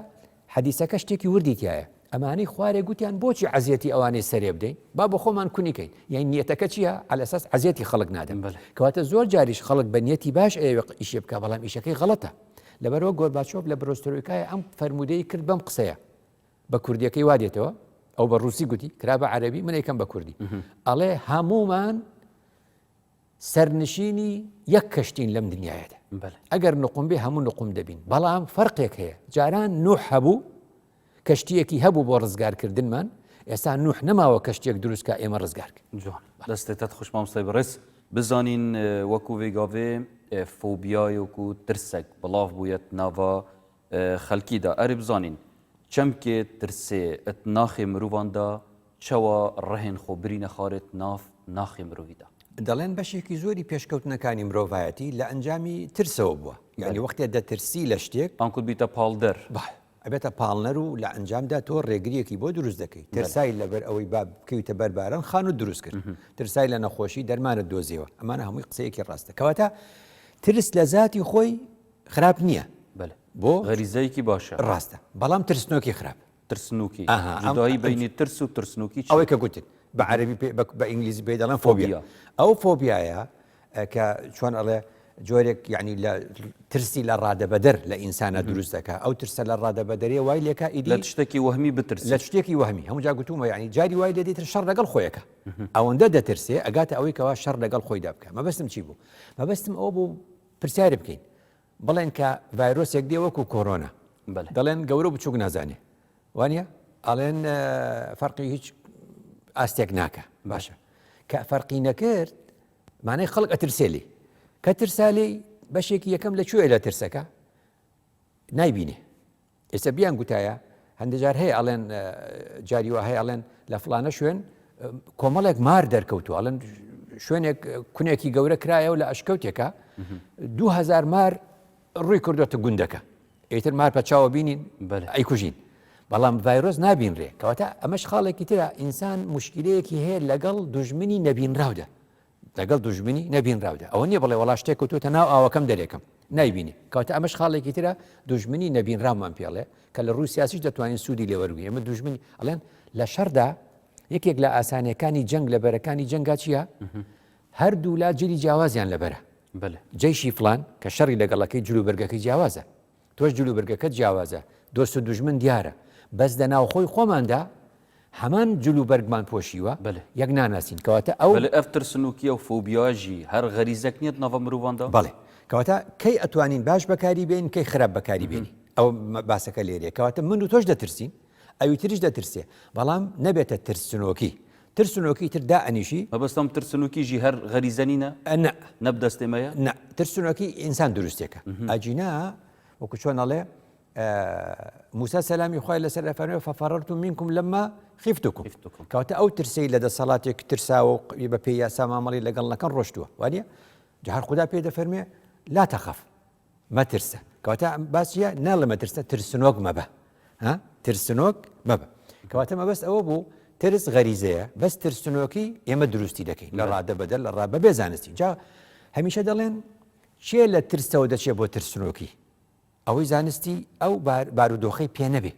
Speaker 2: حەدیسەکە شتێکی وردی تایە ئەمانەی خوارێ گوتیان بۆچی عەزیەتی ئەوانەی سەرێ بدەین با بۆ خۆمان کونیکەین یعنی نیەتەکە چییە عەلە ئەساس عەزیەتی خەڵک نادەن کەواتە زۆر جاریش خەڵک بە نیەتی باش ئەوێ ئیشێ بکە بەڵام ئیشەکەی غەڵەتە لەبەرەوە گۆرباچۆف لە برۆستەرۆیکایە ئەم فەرمودەی کرد بەم قسەیە بە کوردیەکەی وادێتەوە ئەو بە ڕووسی گوتی کرا بە عەرەبی من یەکەم بە کوردی ئەڵێ هەمومان سەرنشینی یەک کەشتین لەم دنیایەدا ئەگەر نقم بێ هەموو نقم دەبین بەڵام فەرقێک هەیە جاران نوح هەبوو کەشتیەکی هەبوو بۆ ڕزگارکردنمان ئێستا نوح نەماوە کەشتێک دروستکە ئێمە ڕزگارکە
Speaker 1: جوان دەستێتت خوش مامۆستای بەڕێز بزانین وەکو vêgavê فۆبیایەک و ترسێک بڵاو بوویەت ناوا خەلکیدا ئەرێ بزانین چەمکێ ترسێ ئەت ناخێ مرۆڤاندا چەوە ڕەهێن خۆ برینە خارێت ناف ناخێ مرۆڤیدا
Speaker 2: دەڵێن بەشێکی زۆری پێشکەوتنەکانی مرۆڤایەتی لە ئەنجامی ترسەوە بووە یعنی وەختێ دەترسی لە شتێک
Speaker 1: ئەنکوت بیتە پاڵدەر
Speaker 2: ئەبێتە پاڵنەر و لە ئەنجامدا تۆ ڕێگریەکی بۆ دروست دەکەی ترسای لەبەر ئەوەی با بکەویتە بەرباران خان و دروست کرد ترسای لە نەخۆشی دەرمانت دۆزیەوە ئەمانە هەمووی قسەیەکی ڕاستە کەواتە ترس لە ذاتی خۆی خراپ نییە
Speaker 1: بۆ غەریزەیەکی باشە
Speaker 2: ڕاستە بەڵام ترسنۆکی خراپ
Speaker 1: ترسنوکی جودایی بینی ترس و ترسنوکی
Speaker 2: ئەوەی کە گوتت بە عەرەبی بە ئینگلیزی پێی دەڵێن فۆبیا ئەو فۆبیایە کە چۆن ئەڵێ جۆرێک یعنی لە ترسی لە ڕادەبەدەر لە ئینسانە دروست دەکات ئەو ترسە لە ڕادەبەدەرێ وای لێکە ئیدی
Speaker 1: لە شتێکی وەهمی بترس
Speaker 2: لە شتێکی وەهمی هەموو جا گوتومە یعنی جاری وای دەدێتە شەڕ لەگەڵ خۆیەکە ئەوەندە دەترسێ ئەگاتە ئەوەی کەوا شەڕ لەگەڵ خۆیدا بکە مەبەستم چی بوو مەبەستم ئەوە بوو پرسیاری بکەین بڵێن کە ڤایرۆسێک دێ وەکو کۆرۆنا دەڵێن گەورە بچووک نازانێ وانە ئەڵێن فەرقی هیچ ئاستێک ناکە باشە کە فەرقی نەکرد مانای خەڵک ئەترسێلی کە ترسالی بەشێکی یەکەم لەکوێ لە ترسەکە نایبینێ ئێستا بیان گوتایە هەندێک جار هەیە ئەڵێن جاریوە هەیە ئەڵێن لە فڵانە شوێن کۆمەڵێک مار دەرکەوتووە ئەڵێن شوێنێک کونێکی گەورە کرایە و لە ئەشکەوتێکە 2000 مار ڕووی کردوتە گوندەکە ئیتر مار پەچاوە بینین ئەیکوژین بەڵام ڤایرۆس نابینڕێ کەواتە ئەمەش خاڵێکی ترە ئینسان مشکلەیەکی هەیە لەگەڵ دوژمنی نەبینراودە لەگەڵ دوژمنی نەبینراودە ئەوە نییە بڵێ وڵا شتێک کەوتوتە ناو ئاوەکەم دەرێکم نایبینی کەواتە ئەمەش خاڵێکی ترە دوژمنی نەبینراومان پێڵێ کە لە ڕووی سیاسیش دەتوانین سوودی لێوەرگین ئەمە دوژمنی ئەڵێن لە شەردا یەکێک لە ئاسانیەکانی جەنگ لە بەرەکانی جەنگا چییە هەردوو لا جلی جیاوازیان لەبەرە جەیشی فلان کە شەڕی لەگەڵەکەی جلوبەرگەکەی جیاوازە تۆش جلوبەرگەکەت جیاوازە دۆست و دوژمن دیارە بەس لە ناوخۆی خۆماندا هەمان جلو بەرگمان پۆشیوە یەک ناناسین کەواتە ئەو
Speaker 1: ئەف ترسنووکیە و فۆبیاژی هەر غەریزەک نیەت ناڤ مرۆڤاندا
Speaker 2: بەڵێ کەواتە کەی ئەتوانین باش بەکاری بێن کەی خراپ بەکاری بێنی ئەو باسەکە لێرەیە کەواتە من و تۆش دەترسین ئەوی تریش دەترسێ بەڵام نەبێتە ترسنۆکی ترسنۆکی تر دائەنیشی
Speaker 1: مەبەستم ترسنووکیژی هەر غەریزەنینە نەبدەستێمەیە
Speaker 2: نە ترسنۆکی ئینسان دروستێکە ئەجینا وەکو چۆن ئەڵێ موسى سەلامی خوای لەسەر ئەفەرمێ فەفەڕەرتم منکم لەما خیفتکم کەواتە ئەو ترسەی لە دەسەڵاتێک ترساوە و بە پێی یاسا مامەڵی لەگەڵەکان ڕۆشتووە وانە جار خوددا پێ دەفەرمێ لا تەخەف مەترسە کەواتە باسیە ناڵە مەترسە ترسنۆک مەبە ترسنۆک مەبە کەواتە مەبەست ئەوە بوو ترس غەریزەیە بەس ترسنۆکی ئێمە دروستی دەکەین لە ڕادە بەدەل لە ڕا بەبێ زانستی جا هەمیشە دەڵێن چێ لە ترسەوە دەچێت بۆ ترسنۆکی ئەوەی زانستی ئەو بارودۆخەی پێ نەبێ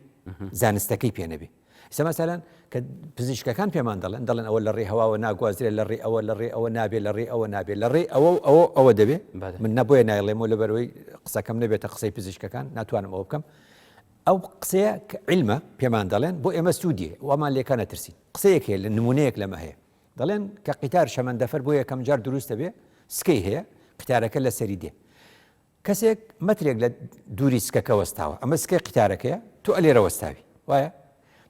Speaker 2: زانستەکەی پێ نەبێ ئێستا مەسەلەن کە پزیشکەکان پێمان دەڵێن ئەوە لە ڕێ هەواوە ناگوازرێت لە ڕێ ئەوە لە ڕێ ئەوە نابێت لە ڕێ ئەوە نابێت لە ڕێ ئەوە دەبێت من نەبووە نایڵێمەوە لەبەرەوەی قسەکەم نەبێتە قسەی پزیشکەکان ناتوانم ئەوە بکەم ئەو قسەیە علمە پێمان دەڵێن بۆ ئێمە سوودیە وامان لێکانە ترسین قسەیەک هەیە لە نمونەیەک لەمە هەیە دەڵێن کە قیتار شەمەندەفەر بۆ یەکەم جار دروستە بێ سکەی هەیە قیتارەکە لە سەری دێ کەسێک مەترێک لە دووری سکەکە وەستاوە ئەمە سکەی قیتارەکەیە تۆ ئەلێرە وەستاوی وایە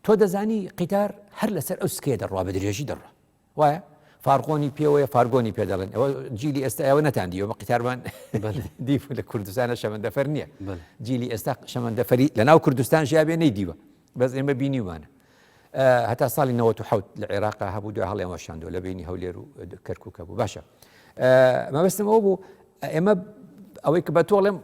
Speaker 2: تۆ دەزانی قیتار هەر لەسەر ئەو سکەیە دەڕوا بە درێژی دەڕوا وایە فارغۆنی پێوەیە فارگۆنی پێ دەڵێن ئەوە جیلی ئێستا ئەوە نەتاندیەوە بە قیتارمان دیف لە کوردستانە شەمەندەفەر نییە جیلی ئێستا شەمەندەفەری لەناو کوردستان ژیابێ نەیدیوە بەس ئێمە بینیوانە هەتا ساڵی 97 لە عێراقا هەبوو دوای هەڵێ وەشاندووە لە بینی هەولێر و کەرکووکە بوو باشە مەبەستم ئەوە بوو ئێمە ئەوەی کە بە تۆڵێم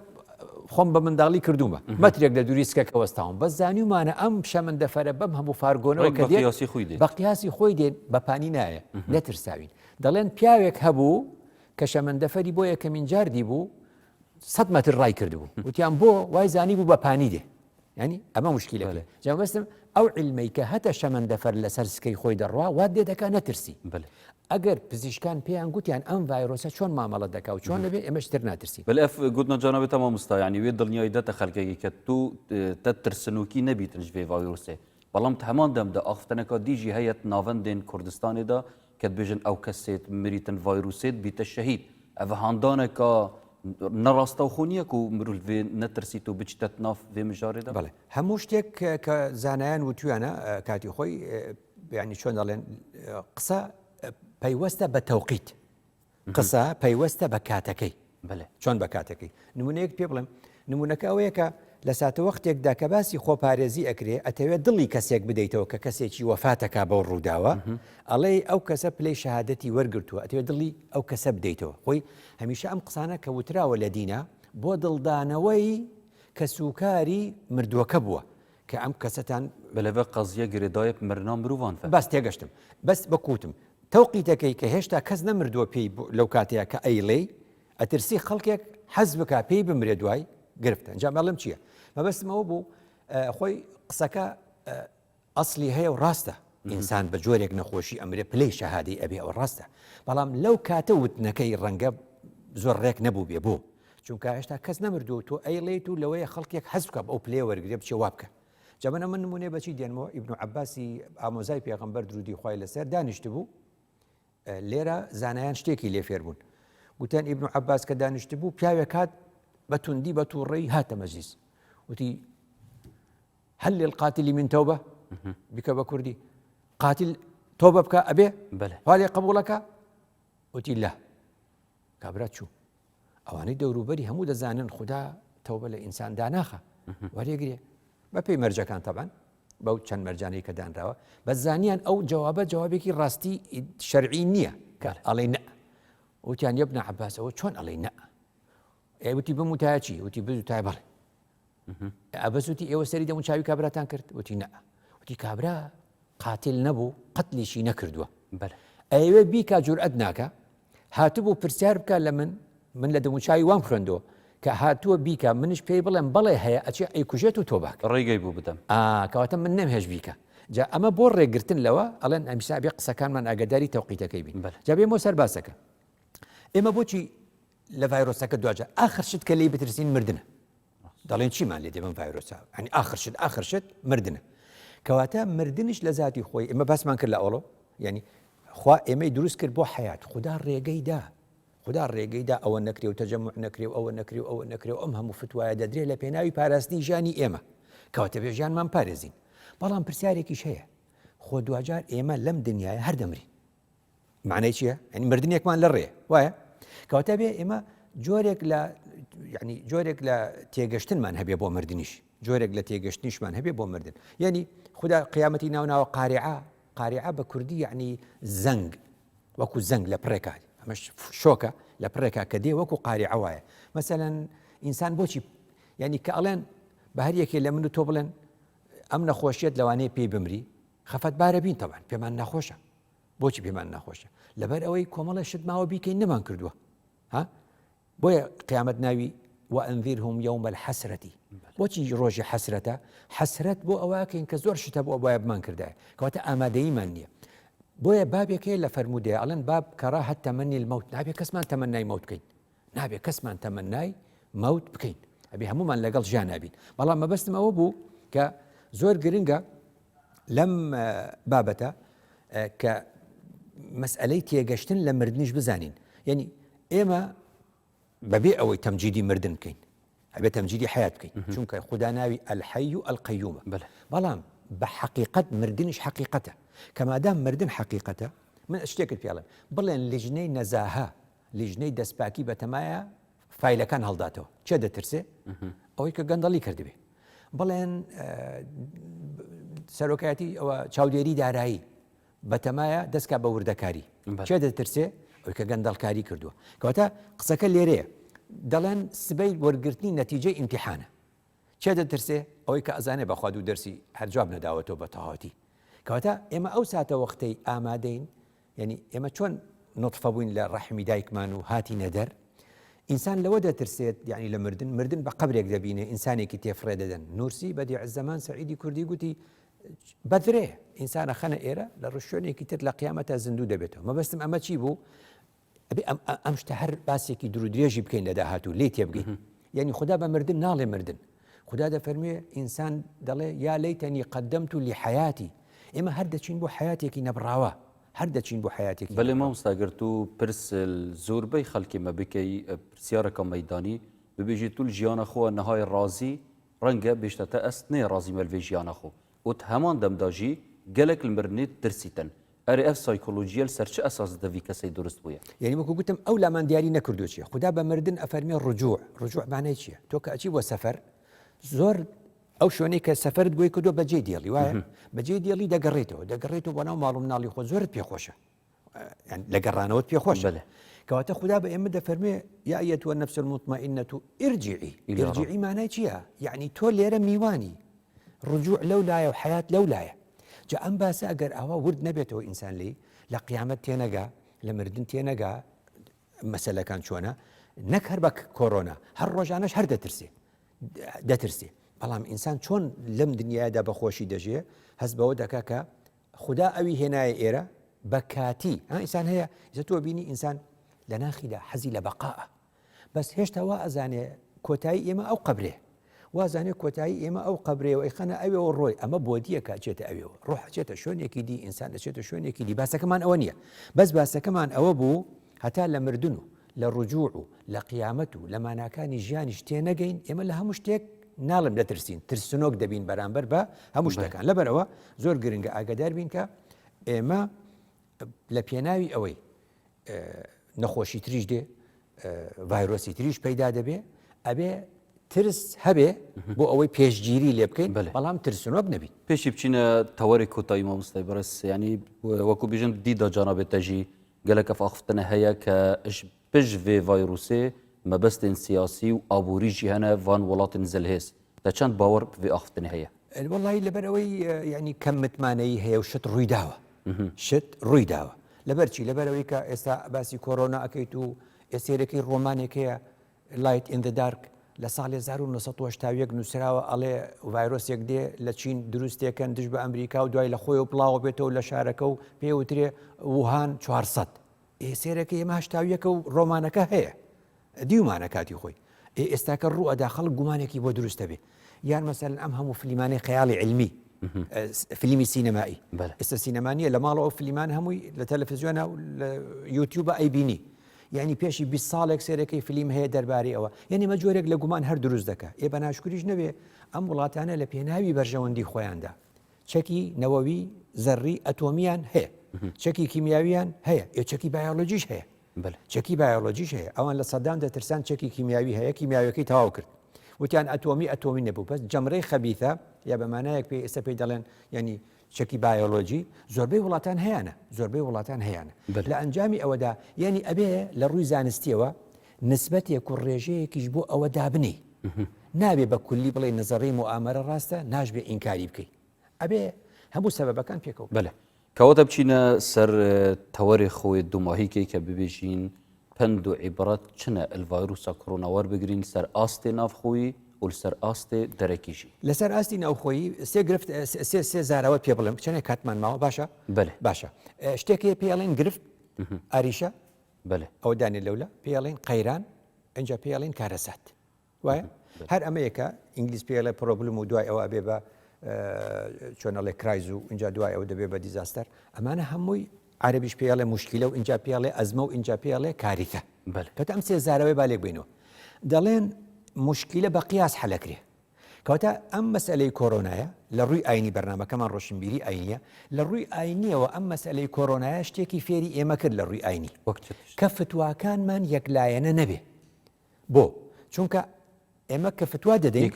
Speaker 2: خۆم بە منداڵی کردومە مەترێک لە دووری سکەکە وەستاوم بەس زانیومانە ئەم شەمەندەفەرە بەم هەموو فارگۆنەوە کە بە قیاسی خۆی دێن بەپانی نایە نەترساوین دەڵێن پیاوێک هەبوو کە شەمەندەفەری بۆ یەکەمین جاردی بوو 100 مەتر ڕای کردبوو وتیان بۆ وای زانی بوو بەپانی دێ ینی ئەمە مشکلەکە جامەستم ئەو علمەی کە هەتە شەمەندەفەر لەسەر سکەی خۆی دەڕوا وا دێ دەکا نەترسی ئەگەر پزیشکان پێیان گوتیان ئەم ڤایرۆسە چۆن مامەڵە دەکا و چۆن لەبێ ئێمە شتر ناترسی
Speaker 1: بەف گوتنە جانەبێتە مامۆستا ینی وێ دڵنیایی دەتە خەڵکێکی کە تو تەترسنووکی نەبیتنش بێ ڤایرۆسێ بەڵام هەمان دەمدا ئافتەنەکە دیژی هەیەت ناوەندێن کوردستانێدا کە بێژن ئەو کەسێت مریتن ڤایرۆسێت بیتە شەهید ئەڤە هاندانێکە نەڕاستە و خۆنیەک و مرۆڤ نەترسیت و بچتە ناف وێ مژارێدا
Speaker 2: بەڵێ هەموو شتێک کە زانایان وتویانە کاتی خۆی ینی چۆن دەڵێن قسە پەیوەستە بە تەوقیت قسە پەیوەستە بە کاتەکەی چۆن بە کاتەکەی نمونەیەک پێ بڵێم نمونونەکە ئەوەیە کە لە ساتە وەختێکدا کە باسی خۆپارێزی ئەکرێ ئەتەوێت دڵی کەسێک بدەیتەوە کە کەسێکی وەفاتەکە بەو ڕووداوە ئەڵێ ئەو کەسە پلەی شەهادەتی وەرگرتووە ئەتەوێت دڵی ئەو کەسە بدەیتەوە خۆی هەمیشە ئەم قسانە کە وتراوە لە دینە بۆ دڵدانەوەی کە سوکاری مردووەکە بووە کە ئەم کەسەتان
Speaker 1: بەلەبە قەزیە گرێدایە مرنا مرۆڤان
Speaker 2: باس تێگەشتم بەس بەکوتم تەوقیتەکەی کە هێشتا کەس نەمردووە پێی لەو کاتەیە کە ئەیڵێ ئەترسی خەڵکێک حەز بکە پێی بمرێ دوای گرفتە ئەنجام بەڵم چییە مەبەستمەوە بوو خۆی قسەکە ئەسلی هەیە و ڕاستە ئینسان بە جۆرێک نەخۆشی ئەمرێ پلەی شەهادەی ئەبێ ئەوە ڕاستە بەڵام لەو کاتە وتنەکەی ڕەنگە زۆر ڕێک نەبوو بێ بۆ چونکە هێشتا کەس نەمردووە تۆ ئەیڵێیت و لەوەیە خەڵکێک حەز بکە ئەو پلێ وەرگێ بچێ وا بکە جەبەنە من نمونێ بەچی دێنمەوە ئیبن عەباسی ئامۆزای پێغەمبەر درودی خوای لەسەر دانیشت بوو لێرە زانایان شتێکی لێ فێر بوون گوتیان ئیبن عەباس کە دانیشت بوو پیاوێک هات بە توندی بە تووڕەی هاتە مەجلیس وتی هل للقاتل من توبة بك بكردي قاتل توبة بك أبي هالي قبولك وتي لا كابرات شو أواني دورو بري همو دزانن خدا توبة لإنسان داناخا وريقري ما في مرجع كان طبعا بو كان مرجاني كدان راوا بس زانيان أو جوابك راستي شرعي نية علينا وتيان يا ابن عباس أو شون علينا وتي بمتاجي وتي بزوتاي بالي ئەبەسوتی ئێوە سەری دەمون چاوی کابراتان کرد وتی نە وتی کابرا قاتل نەبوو قەتلیشی نەکردووە ئەوێ بیکا جورئەت ناکە هاتوبوو پرسیار بکە لە من لە دەموچاوی وام خوێندەوە کە هاتووە بیکە منش پێی بڵێم بەڵێ هەیە ئەچێ ئەیکوژێت و تۆ باک
Speaker 1: ڕێگەی بوو بدەم
Speaker 2: کەواتە من نەمهێش بیکە جا ئەمە بۆ ڕێگرتن لەوە ئەڵێن ئەمیسا بێ قسەکانمان ئاگاداری تەوقیتەکەی بین جا بێمەوە سەر باسەکە ئێمە بۆچی لە ڤایرۆسەکە دوجا ئاخر شت کە لێی بترسین مردنە دەڵێن چیمان لێ دێ بم ڤایرۆسا ینی ئاخر شت مردنە کەواتە مردنش لە ذاتی خۆی ئێمە باسمان کرد لە ئەوڵۆ یعنی خوا ئێمەی دروست کرد بۆ حیات خدا ڕێگەیدا خدا ڕێگەیدا ئەوە نەکرێ و تەجەمع نەکرێ و ئەوە نەکرێ و ئەوە نەکرێ و ئەم هەموو فتوایە دەدرێت لە پێناوی پاراستنی ژانی ئێمە کەواتە بێ ژیانمان پارێزین بەڵام پرسیارێکیش هەیە خۆ دوجار ئێمە لەم دنیاە هەر دەمرین معنی چییە؟ ینی مردنێکمان لە ڕێ وایە کەواتە بێ ئێمە جۆرێک لە تێگەشتنمان هەبێ بۆ مردنیش جۆرێک لە تێگەشتنیشمان هەبێ بۆ مردن یعنی خدا قیامەتی ناوناوە قارعە بە کوردی یعنی زەنگ وەکو زەنگ لە پڕێکات ئەمەش شۆکە لە پڕێکا کە دێ وەکو قارعە وایە مەسەلەن ئینسان بۆچی یعنی کە ئەڵێن بە هەر یەکێ لە من و تۆ بڵێن ئەم نەخۆشیێت لەوانەیە پێی بمری خەفەتبارە بین تەبان پێمان نەخۆشە بۆچی پێمان نەخۆشە لەبەر ئەوەی کۆمەڵە شت ماوە بیکەین نەمان کردووە ها بۆیە قیامەت ناوی وأنذرهم يوم الحسرة بۆچی ڕۆژی حەسرەتە حەسرەت بۆ ئەوەکەین کە زۆر شتە بۆ ئەوە بمان کردایە کەواتە ئامادەییمان نییە بۆیە بابێکەیە لە فەرمودەیە ئەڵێن باب کەڕاهەت تەمەنی المەوت نابێ کەسمان تەمەنای مەوت بکەین نابێ کەسمان تەمەنای مەوت بکەین ئەبێ هەمومان لەگەڵ ژیان نابین بەڵام مەبەستم ئەوە بوو کە زۆر گرنگە لەم بابەتە کە مەسئلەی تێگەشتن لە مردنیش بزانین یعنی ئێمە بەبێ ئەوەی تەمجیدی مردن بکەین ئەبێ تەمجیدی حیات بکەین چونکە خدا ناوی الحەی و القەیومە بەڵام بە حەقیقەت مردنیش حەقیقەتە کەمادام مردن حەقیقەتە من شتێکت پێڵێم بڵێن لیژنەی نەزاها لیژنەی دەستپاکی بەتەمایە فایلەکان هەڵداتەوە چێ دەترسێ ئەوەی کە گەندەڵی کردبێ بڵێن سەرۆکایەتی ئەوە چاودێری دارایی بەتەمایە دەستکا بە وردەکاری چێ دەترسێ ئەوەی کە گەندەڵکاری کردووە کەواتە قسەکە لێرەیە دەڵێن سبەی وەرگرتنی نەتیجەی ئیمتیحانە چێ دەترسێ ئەوەی کە ئەزانێ بەخواد و دەرسی هەرجواب نەداوەتەوە بە تەواوەتی کەواتە ئێمە ئەو ساتە وەختەی ئامادەین یعنی ئێمە چۆن نوتفە بووین لە ڕەحمی دایکمان و هاتی نەدەر ئینسان لەوە دەترسێت یعنی لە مردن بە قەبرێک دەبینێ ئینسانێکی تێفڕێ دەدەن نورسی بەدیع الزەمان سەعیدی کوردی گوتی بەدرێ ئینسانە خەنە ئێرە لە ڕشوێنێکی تر لە قیامەتە زیندوو دەبێتەوە مەبەستم ئەمە چی بوو ئەم شتە هەر باسێکی درودرێژی بکەین لە داهاتوو لێ تێبگەین یعنی خدا بە مردن ناڵێ مردن خدا دەفەرموێ ئینسان دەڵێ یا لەیتەنی قەدەمت لیحەیاتی ئێمە هەر دەچین بۆ حیاتێکی نەبراوە هەر دەچین بۆ حیاتێکی
Speaker 1: بەڵێ مامۆستاگەر تو پرس زۆربەی خەڵکی مە بکەی پرسیارەکە مەیدانی ببێژی تو ژیانە خۆ نەهای ڕازی ڕەنگە بێشتەتە ئەست نێ ڕازی مەلوێ ژیانە خۆ وت هەمان دەمداژی گەلێک لە مردنێت ترسیتن ئەرێ ئەف سایکۆلۆژیە لەسەر چه ئەساس دەوی کەسەی دروست بووە
Speaker 2: یعنی وەکو گوتم ئەو لامان دیاری نەکردو چیە خدا بە مردن ئەفەرمێ ڕجوع مانای چییە تۆ کە ئەچی بۆ سەفەر زۆر ئەو شوێنەی کە سەفەرت بۆی کردو بەجێ دێڵی وایە بەجێ دێڵی دەگەڕێتەوە بۆ ناو ماڵ و مناڵی خۆ زۆرت پێخۆشە لە گەڕانەوەت پێخۆشە کەواتە خدا بە ئێمە دەفەرمێ یا ئەیەتوە نەفس المطمئنة ئرجعی مانای چییە یعنی تۆ لێرە میوانی ڕجوع لەولایە و حیات لەولایە جا ئەم باسە ئەگەر ئەوە ورد نەبێتەوە ئینسان لی لە قیامەت تێنەگا لە مردن تێنەگا مەسەلەکان چۆنە نەک هەر بە کۆرۆنا هەر ڕۆژانەش هەر دەترسێ بەڵام ئینسان چۆن لەم دنیادا بەخۆشی دەژێ هەست بەوە دەکا کە خدا ئەوی هێنایە ئێرە بە کاتی ئینسان هەیە تۆ بینی ئینسان لە ناخیدا حەزی لە بەقاءە بەس هێشتا وا ئەزانێ کۆتایی ئێمە ئەو قەبرێ وازانێ کۆتایی ئێمە ئەو قەبرێەوە ئەیخەنە ئەوێەوە ڕۆی ئەمە بۆ دیە کاچێتە ئەوێەوە ڕۆح چێتە شوێنێکی دی ئینسان دەچێتە شوێنێکی دی باسەکەمان ئەوە نییە بەس باسەکەمان ئەوە بوو هەتا لە مردن و لە ڕجوع و لە قیامەت و لە ماناکانی ژیانیش تێنەگەین ئێمە لە هەموو شتێک ناڵم دەترسین ترسنۆک دەبین بەرامبەر بە هەموو شتەکان لەبەرەوە زۆر گرنگە ئاگادار بین کە ئێمە لە پێناوی ئەوەی نەخۆشی تریش دێ ڤایرۆسی تریش پەیدا دەبێ ئەبێ ترس هەبێ بۆ ئەوەی پێشگیری لێ بکەین بەڵام ترسنۆک نەبین
Speaker 1: پێشی بچینە تەوەری کۆتایی مامۆستای بەڕێز ینی وەکو بێژن دیدا جانابێتەژی گەلەکە فاختنە هەیە کە پژ vê ڤایرۆسê مەبەستên سیاسی و ئابووریژی هەنە van وڵاتên زەلهێز دە چەند باوەڕ vê ئاختنە هەیە
Speaker 2: وەڵی لەبەر ئەوەی یعنی کەم متمانەیی هەیە و شت ڕووی داوە لەبەرچی لەبەرەوەی کە ئێستا باسی کۆرۆنا ئەەکەیت و ئێسێرەکەی ڕۆمانێک هەیە لایت ئین دە دارک لە ساڵی 1970 نووسراوە ئەڵێ ڤایرۆسێک دێ لە چین دروستێکەن دژ بە ئەمریکا و دوای لە خۆی و پڵاوە بێتەوە لە شارەکە و پێوترێ ووهان 400 ئێسێرەکە ئێمە هەشتاویەکە و ڕۆمانەکە هەیە دیومانە کاتی خۆی ئێستاکە ڕوو ئەدا خەڵک گومانێکی بۆ دروستە بێ یان مەسەلەن ئەم هەموو فلیمانەی خەیاڵی علمی فیلمی سینەمایی
Speaker 1: بله.
Speaker 2: ئێستا سینەمانیە لە ماڵەوە فیلمان هەمووی لە تەلەڤیزیۆنە و لە یوتیوبە ئەیبینی یعنی پێشی 20 ساڵێک سێرەکەی فیلم هەیە دەربارەی ئەوە یعنی مە جۆرێک لە گومان هەر دروست دەکە بە ناشکریش نەبێ ئەم وڵاتانە لە پێناوی بەرژەوەندی خۆیاندا چەکی نەوەوی زەڕی ئەتۆمیان هەیە چەکی کیمیاویان هەیە چەکی بایۆلۆجیش هەیە چەکی بایۆلۆجیش هەیە ئەوان لە سەدام دەترسان چەکی کیمیاوی هەیە کیمیاویەکەی تەواو کرد وتیان ئەتۆمی نەبوو بەس جەمرەی خەبیثە یا بەمانایەک پێی ئێستا پێی دەڵێن ینی چەکی بایۆلۆجی زۆربەی وڵاتان هەیەە لە ئەنجامی ئەوەدا یعنی ئەبێ لە ڕووی زانستیەوە نسبەتێک و ڕێژەیەکیش بۆ ئەوە دابنی نابێ بە کولی بڵێ نەزەڕی موامەرە ڕاستە ناشبێ ئینکاری بکەی ئەبێ هەموو سەبەبەکان پێکەوە
Speaker 1: بەڵێ کەواتە بچینە سەر تەوەری خۆی دوماهیکەی کە ببێژین پند و عیبرەت چنە ئەلڤایرۆسە کۆڕۆنا وەربگرین سەر ئاستێ نافخۆیی و لەسەر ئاستێ دەرەکیشی
Speaker 2: لەسەر ئاستی ناوخۆیی سێ زاراوە پێ بڵێم چەنێ کاتمان ماوە باشە شتێکی پێڵێن گرفت ئاریشە ئەو دانێ لەولە پێڵێن قەیران ئەنجا پێڵێن کارەسات وایە هەر ئەمەیەکە ئینگلیز پێڵێ پرۆبلم و دوای ئەوە ئەبێ بە چۆنەڵێ کرایز و اینجا دوای ئەو دەبێ بە دیزاستەر ئەمانە هەمووی عربیش پێڵێ مشکلە و اینجا پێڵێ ئەزمە و اینجا پێڵێ کاریتە کەواتە ئەم سێ زاراوەی بالێک بینەوە دەڵێن مشکلە بە قیاس حەلەکرێ کەواتە ئەم مەسئلەی کۆرۆنایە لە ڕووی ئاینی بەرنامەکەمان ڕۆشنبیری ئاینیە لە ڕووی ئاینیەوە ئەم مەسئلەی کۆرۆنایە شتێکی فێری ئێمە کرد لە ڕووی ئاینی کە فتواکانمان یەکلایەنە نەبێ بۆ چونکە ئێمە کە فتوا دەدەین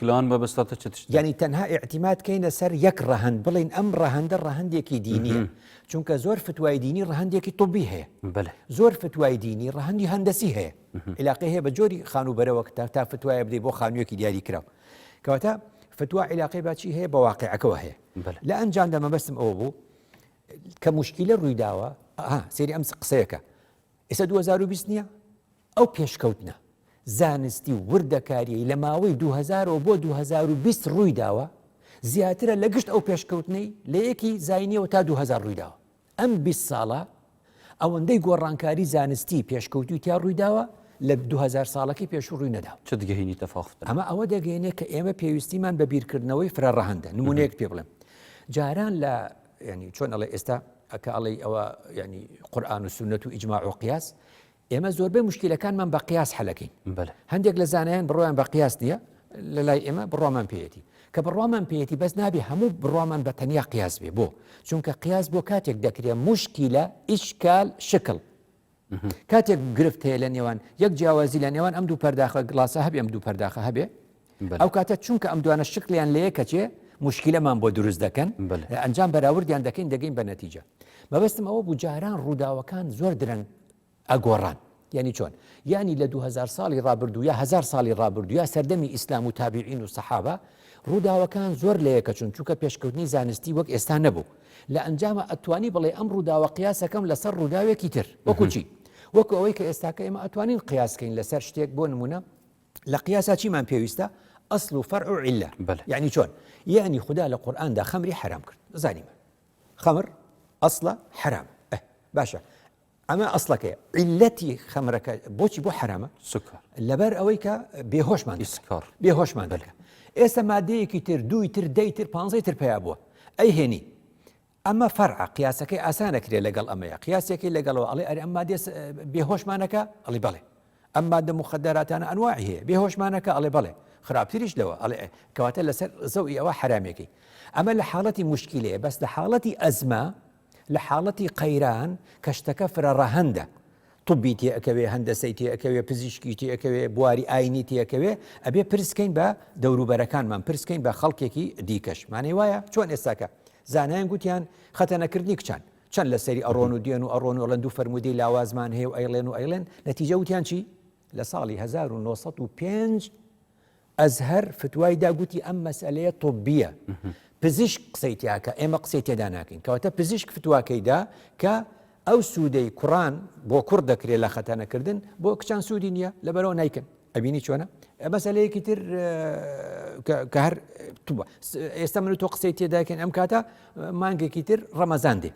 Speaker 2: ینی تەنها ئیعتیماد کەینە سەر یەک ڕەهەند بڵین ئەم ڕەهەندە ڕەهەندێکی دینیە چونکە زۆر فتوای دینی ڕەهەندێکی طبی هەیە زۆر فتوای دینی ڕەهەندی هەندەسی هەیە علاقەی هەیە بە جۆری خانوبەرەوە تا فتوایە بدەیت بۆ خانوویەکی دیاری کراوە کەواتە فتوا علاقەی باچی هەیە بە واقعەکەەوە هەیە لە ئەنجامدا مەبەستم ئەوە بوو کە مشکلە ڕوویداوە سێری ئەم قسەیەکە ئێستا 2020 نییە ئەو پێشکەوتنە زانستی وردەکاریی لە ماوەی 2000 بۆ 2020 ڕووی داوە زیاترە لە گشت ئەو پێشکەوتنەی لە یەکی زاینیەوە تا 2000 ڕووی داوە ئەم 20 ساڵە ئەوەندەی گۆڕانکاری زانستی پێشکەوتی تا ڕووی داوە لە 2000 ساڵەکەی پێش ڕووی نەداوە
Speaker 1: چ دگەهێنی تەفاوت
Speaker 2: ئەمە ئەوە دەگەێنێت کە ئێمە پێویستیمان بە بیرکردنەوەی فرەڕەهەندە نمونەیەک پێ بڵێم جاران لە ینی چۆن ئەڵێ ئێستا ئەکە ئەڵێ ئەوە ینی قورئان و سونەت و ئیجماع و قیاس ئێمە زۆربەی مشکلەکانمان بە قیاس حەلەکەین هەندێک لە زانایان بڕۆیان بە قیاس نییە لە لای ئێمە بڕوامان پێیەتی کە بڕوامان پێیەتی بەس نابێ هەموو بڕوامان بە تەنیا قیاس بێ بۆ چونکە قیاس بۆ کاتێک دەکرێت مشکلە ئیشکال شکل کاتێک گرفت هەیە لە نێوان یەک جیاوازی لە نێوان ئەم دوو پەرداخە گڵاسە هەبێ ئەم دوو پەرداخە هەبێ ئەو کاتە چونکە ئەم دوانە شکلیان لە یەکە چێ مشکلەمان بۆ دروست دەکەن ئەنجام بەراوردیان دەکەین دەگەین بە نەتیجە مەبەستم ئەوە بوو جاران ڕووداوەکان زۆر درەنگ ئەگۆڕان یعنی چۆن یعنی لە 2000 ساڵی ڕابردوو یا 1000 ساڵی ڕابردوو یا سەردەمی ئیسلام و تابعین و سەحابە ڕووداوەکان زۆر لە یەکە چونکە پێشکەوتنی زانستی وەک ئێستا نەبوو لە ئەنجامە ئەتوانی بڵێ ئەم ڕووداوە قیاسەکەم لەسەر ڕووداوێکی تر وەکو چی وەکو ئەوەی کە ئێستاکە ئێمە ئەتوانین قیاسکەین لەسەر شتێک بۆ نمونە لە قیاسا چیمان پێویستە ئەسڵ و فەرع و عیلە یعنی چۆن یعنی خوددا لە قورئاندا خەمری حرام کرد زانیمە خەمر ئەسڵە حرام باشە ئەمە ئەسڵەکەی عیلەتی خەمرەکە بۆچی بۆ حرامە لەبەر ئەوەی کە بێهۆشمان دەکە ئێستا مادەیەکی تر دووی تر دەی تر پانزەی تر پیا بووە ئەی هێنی ئەمە فەرع قیاسەکەی ئاسانەکرێت لەگەڵ ئەمەیە قیاسێکی لەگەڵەوە ئەڵێ ئەرێ ئەم مادێ بێهۆشمانەکە ئەڵێ بەڵێ ئەم مادە مخدراتانە ئەنواعی هەیە بێهۆشمانەکە ئەڵێ بەڵێ خراپتریش لەوە ئەڵێ کەواتە لەسەر زەوی ئەوە حرامێکی ئەمە لە حاڵەتی مشکلەیە بەس لە حاڵەتی ئەزمە لە حاڵەتی قەیران کە شتەکە فرەڕەهەندە طبی تێئەکەوێ هەندەسەی تێئەکەوێ پزیشکی تێئەکەوێ بواری ئاینی تێئەکەوێ ئەبێ پرسکەین بە دەوروبەرەکانمان پرسکەین بە خەڵکێکی دیکەش مانەی وایە چۆن ئێستاکە زانایان گوتیان خەتەنەکردنی کچان چەند لە سەری ئەڕۆن و دێن و ئەڕۆن و ئەڵەن دوو فەرمودەی لاوازمان هەیە و ئەیڵێن نەتیجە وتیان چی لە ساڵی 1905 ئەزهەر فتوای داگوتی ئەم مەسئلەیە طبیە پزیشک قسەی تیاکە ئێمە قسەی تێدا ناکەین کەواتە پزیشک فتواکەیدا کە ئەو سوودەی کوڕان بۆ کوڕ دەکرێت لە خەتەنەکردن بۆ کچان سوودی نییە لەبەرەوە نایکەن ئەبینی چۆنە مەسەلەیەکی تر کە هەر ئێستا من و تۆ قسەی تێداکەن ئەم کاتە مانگێکی تر ڕەمەزان دێ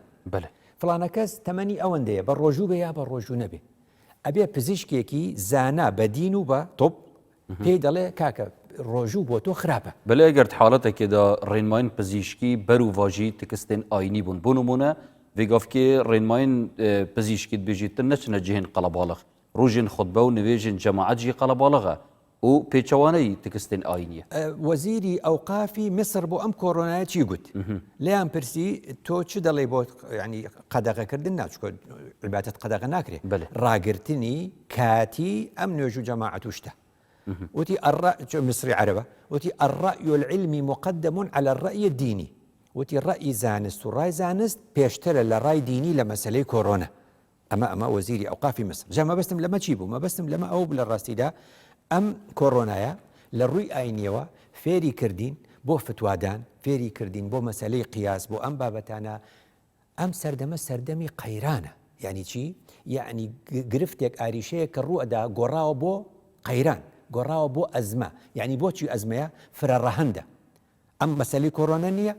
Speaker 2: فڵانە کەس تەمەنی ئەوەندەیە بە ڕۆژوو بێ یا بە ڕۆژوو نەبێ ئەبێ پزیشکێکی زانا بە دین و بە تۆپ پێی دەڵێ کاکە ڕۆژوو بۆ تۆ خراپە.
Speaker 1: بەلێ ئەگەرت حاڵەتێکێدا ڕێنماین پزیشکی بەر و ڤاژی تکستێن ئاینی بوون بۆ نمونە vêgavkê rênmayên pizîşkî dibêjîtin neçine cihên qelebalix rojên xutbe û nivêjên cemaet jî qelebalix e û pêçewaneyî tikistên ayinî ye.
Speaker 2: وەزیری ئەوقافی مصر بۆ ئەم کۆڕۆنایە چی گوت؟ لێیان پرسی تۆ چ دەڵێ بۆ ینی قەدەغەکردن ناچکۆ عیبادەت قەدەغە ناکرێت ڕاگررتنی کاتی ئەم نوێژ و جەماعەت و شتە. وتی مصری عەرەبە وتی الرأي العلمي مقدم على الرأي الديني وتی ڕأی زانست و ڕای زانست پێشترە لە ڕای دینی لە مەسلەی کۆڕۆنە. ئەمە وەزیری ئەوقافی مصر. جا مەبەستم لەمە چی بوو؟ مەبەستم لەمە ئەو لە ڕاستیدا ئەم کۆڕۆنایە لە ڕووی ئاینیەوە فێری کردین بۆ فتوادان، فێری کردین بۆ مەسلەی قیاس بۆ ئەم بابەتانە. ئەم سەردەمە سەردەمی قەیرانە. یعنی چی؟ یعنی گرفتێک ئاریشەیە کە ڕوئەدا گۆڕاوە بۆ قەیران، گۆڕاوە بۆ ئەزمە. یعنی بۆچی ئەزمەیە؟ فرە ڕەهەندە. ئەم مەسەلەی کۆڕۆنە نییە،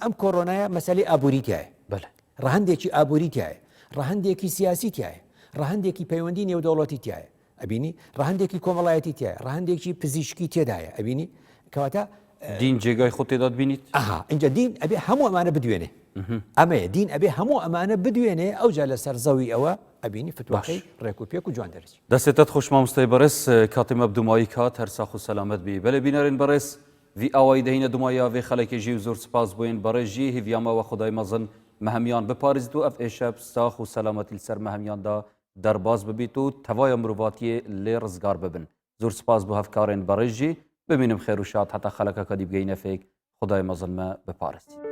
Speaker 2: ئەم کۆڕۆنایە مەسەلەی ئابووریتایە. ڕەهەندێکی ئابووریتایە، ڕەهەندێکی سیاسیتایە، ڕەهەندێکی پەیوەندی نێودەوڵەتیتایە. ئەبینی ڕەهەندێکی کۆمەڵایەتی تایە، ڕەهەندێکی پزیشکی تێدایە. ئەبینی کەواتە
Speaker 1: دین جێگای خۆ تێدا بینیت؟
Speaker 2: اینجا دین ئەبێ هەموو ئەمانە بدوێنێ. ئەمەیە دین ئەبێ هەموو ئەمانە بدوێنێ ئەوجا لەسەر زەوی ئەوە ئەبینی فتوواقەی ڕێک و پێک و جوان دەرچی.
Speaker 1: دەستێتت خۆش مامۆستای بەڕێز کاتێمە بدومایی کات هەر ساخ و سەلامەت بی. بەلێ بینەرین بەڕێز وی ئاوایی دەهینە دومایە vê xelekê jî zor spas bûyên berê jî hêviyama we xudayê mezin mehemiyan biparîzt û ev êşev sax û selametî li ser mehemiyan da derbas bibît û tevaya mirovatiyê lê rizgar bibin. Zor spas bû hevkarên berê jî bimînim xêr û şad heta xelekeka dî bigeyîne fêk xudayê mezin me biparîst.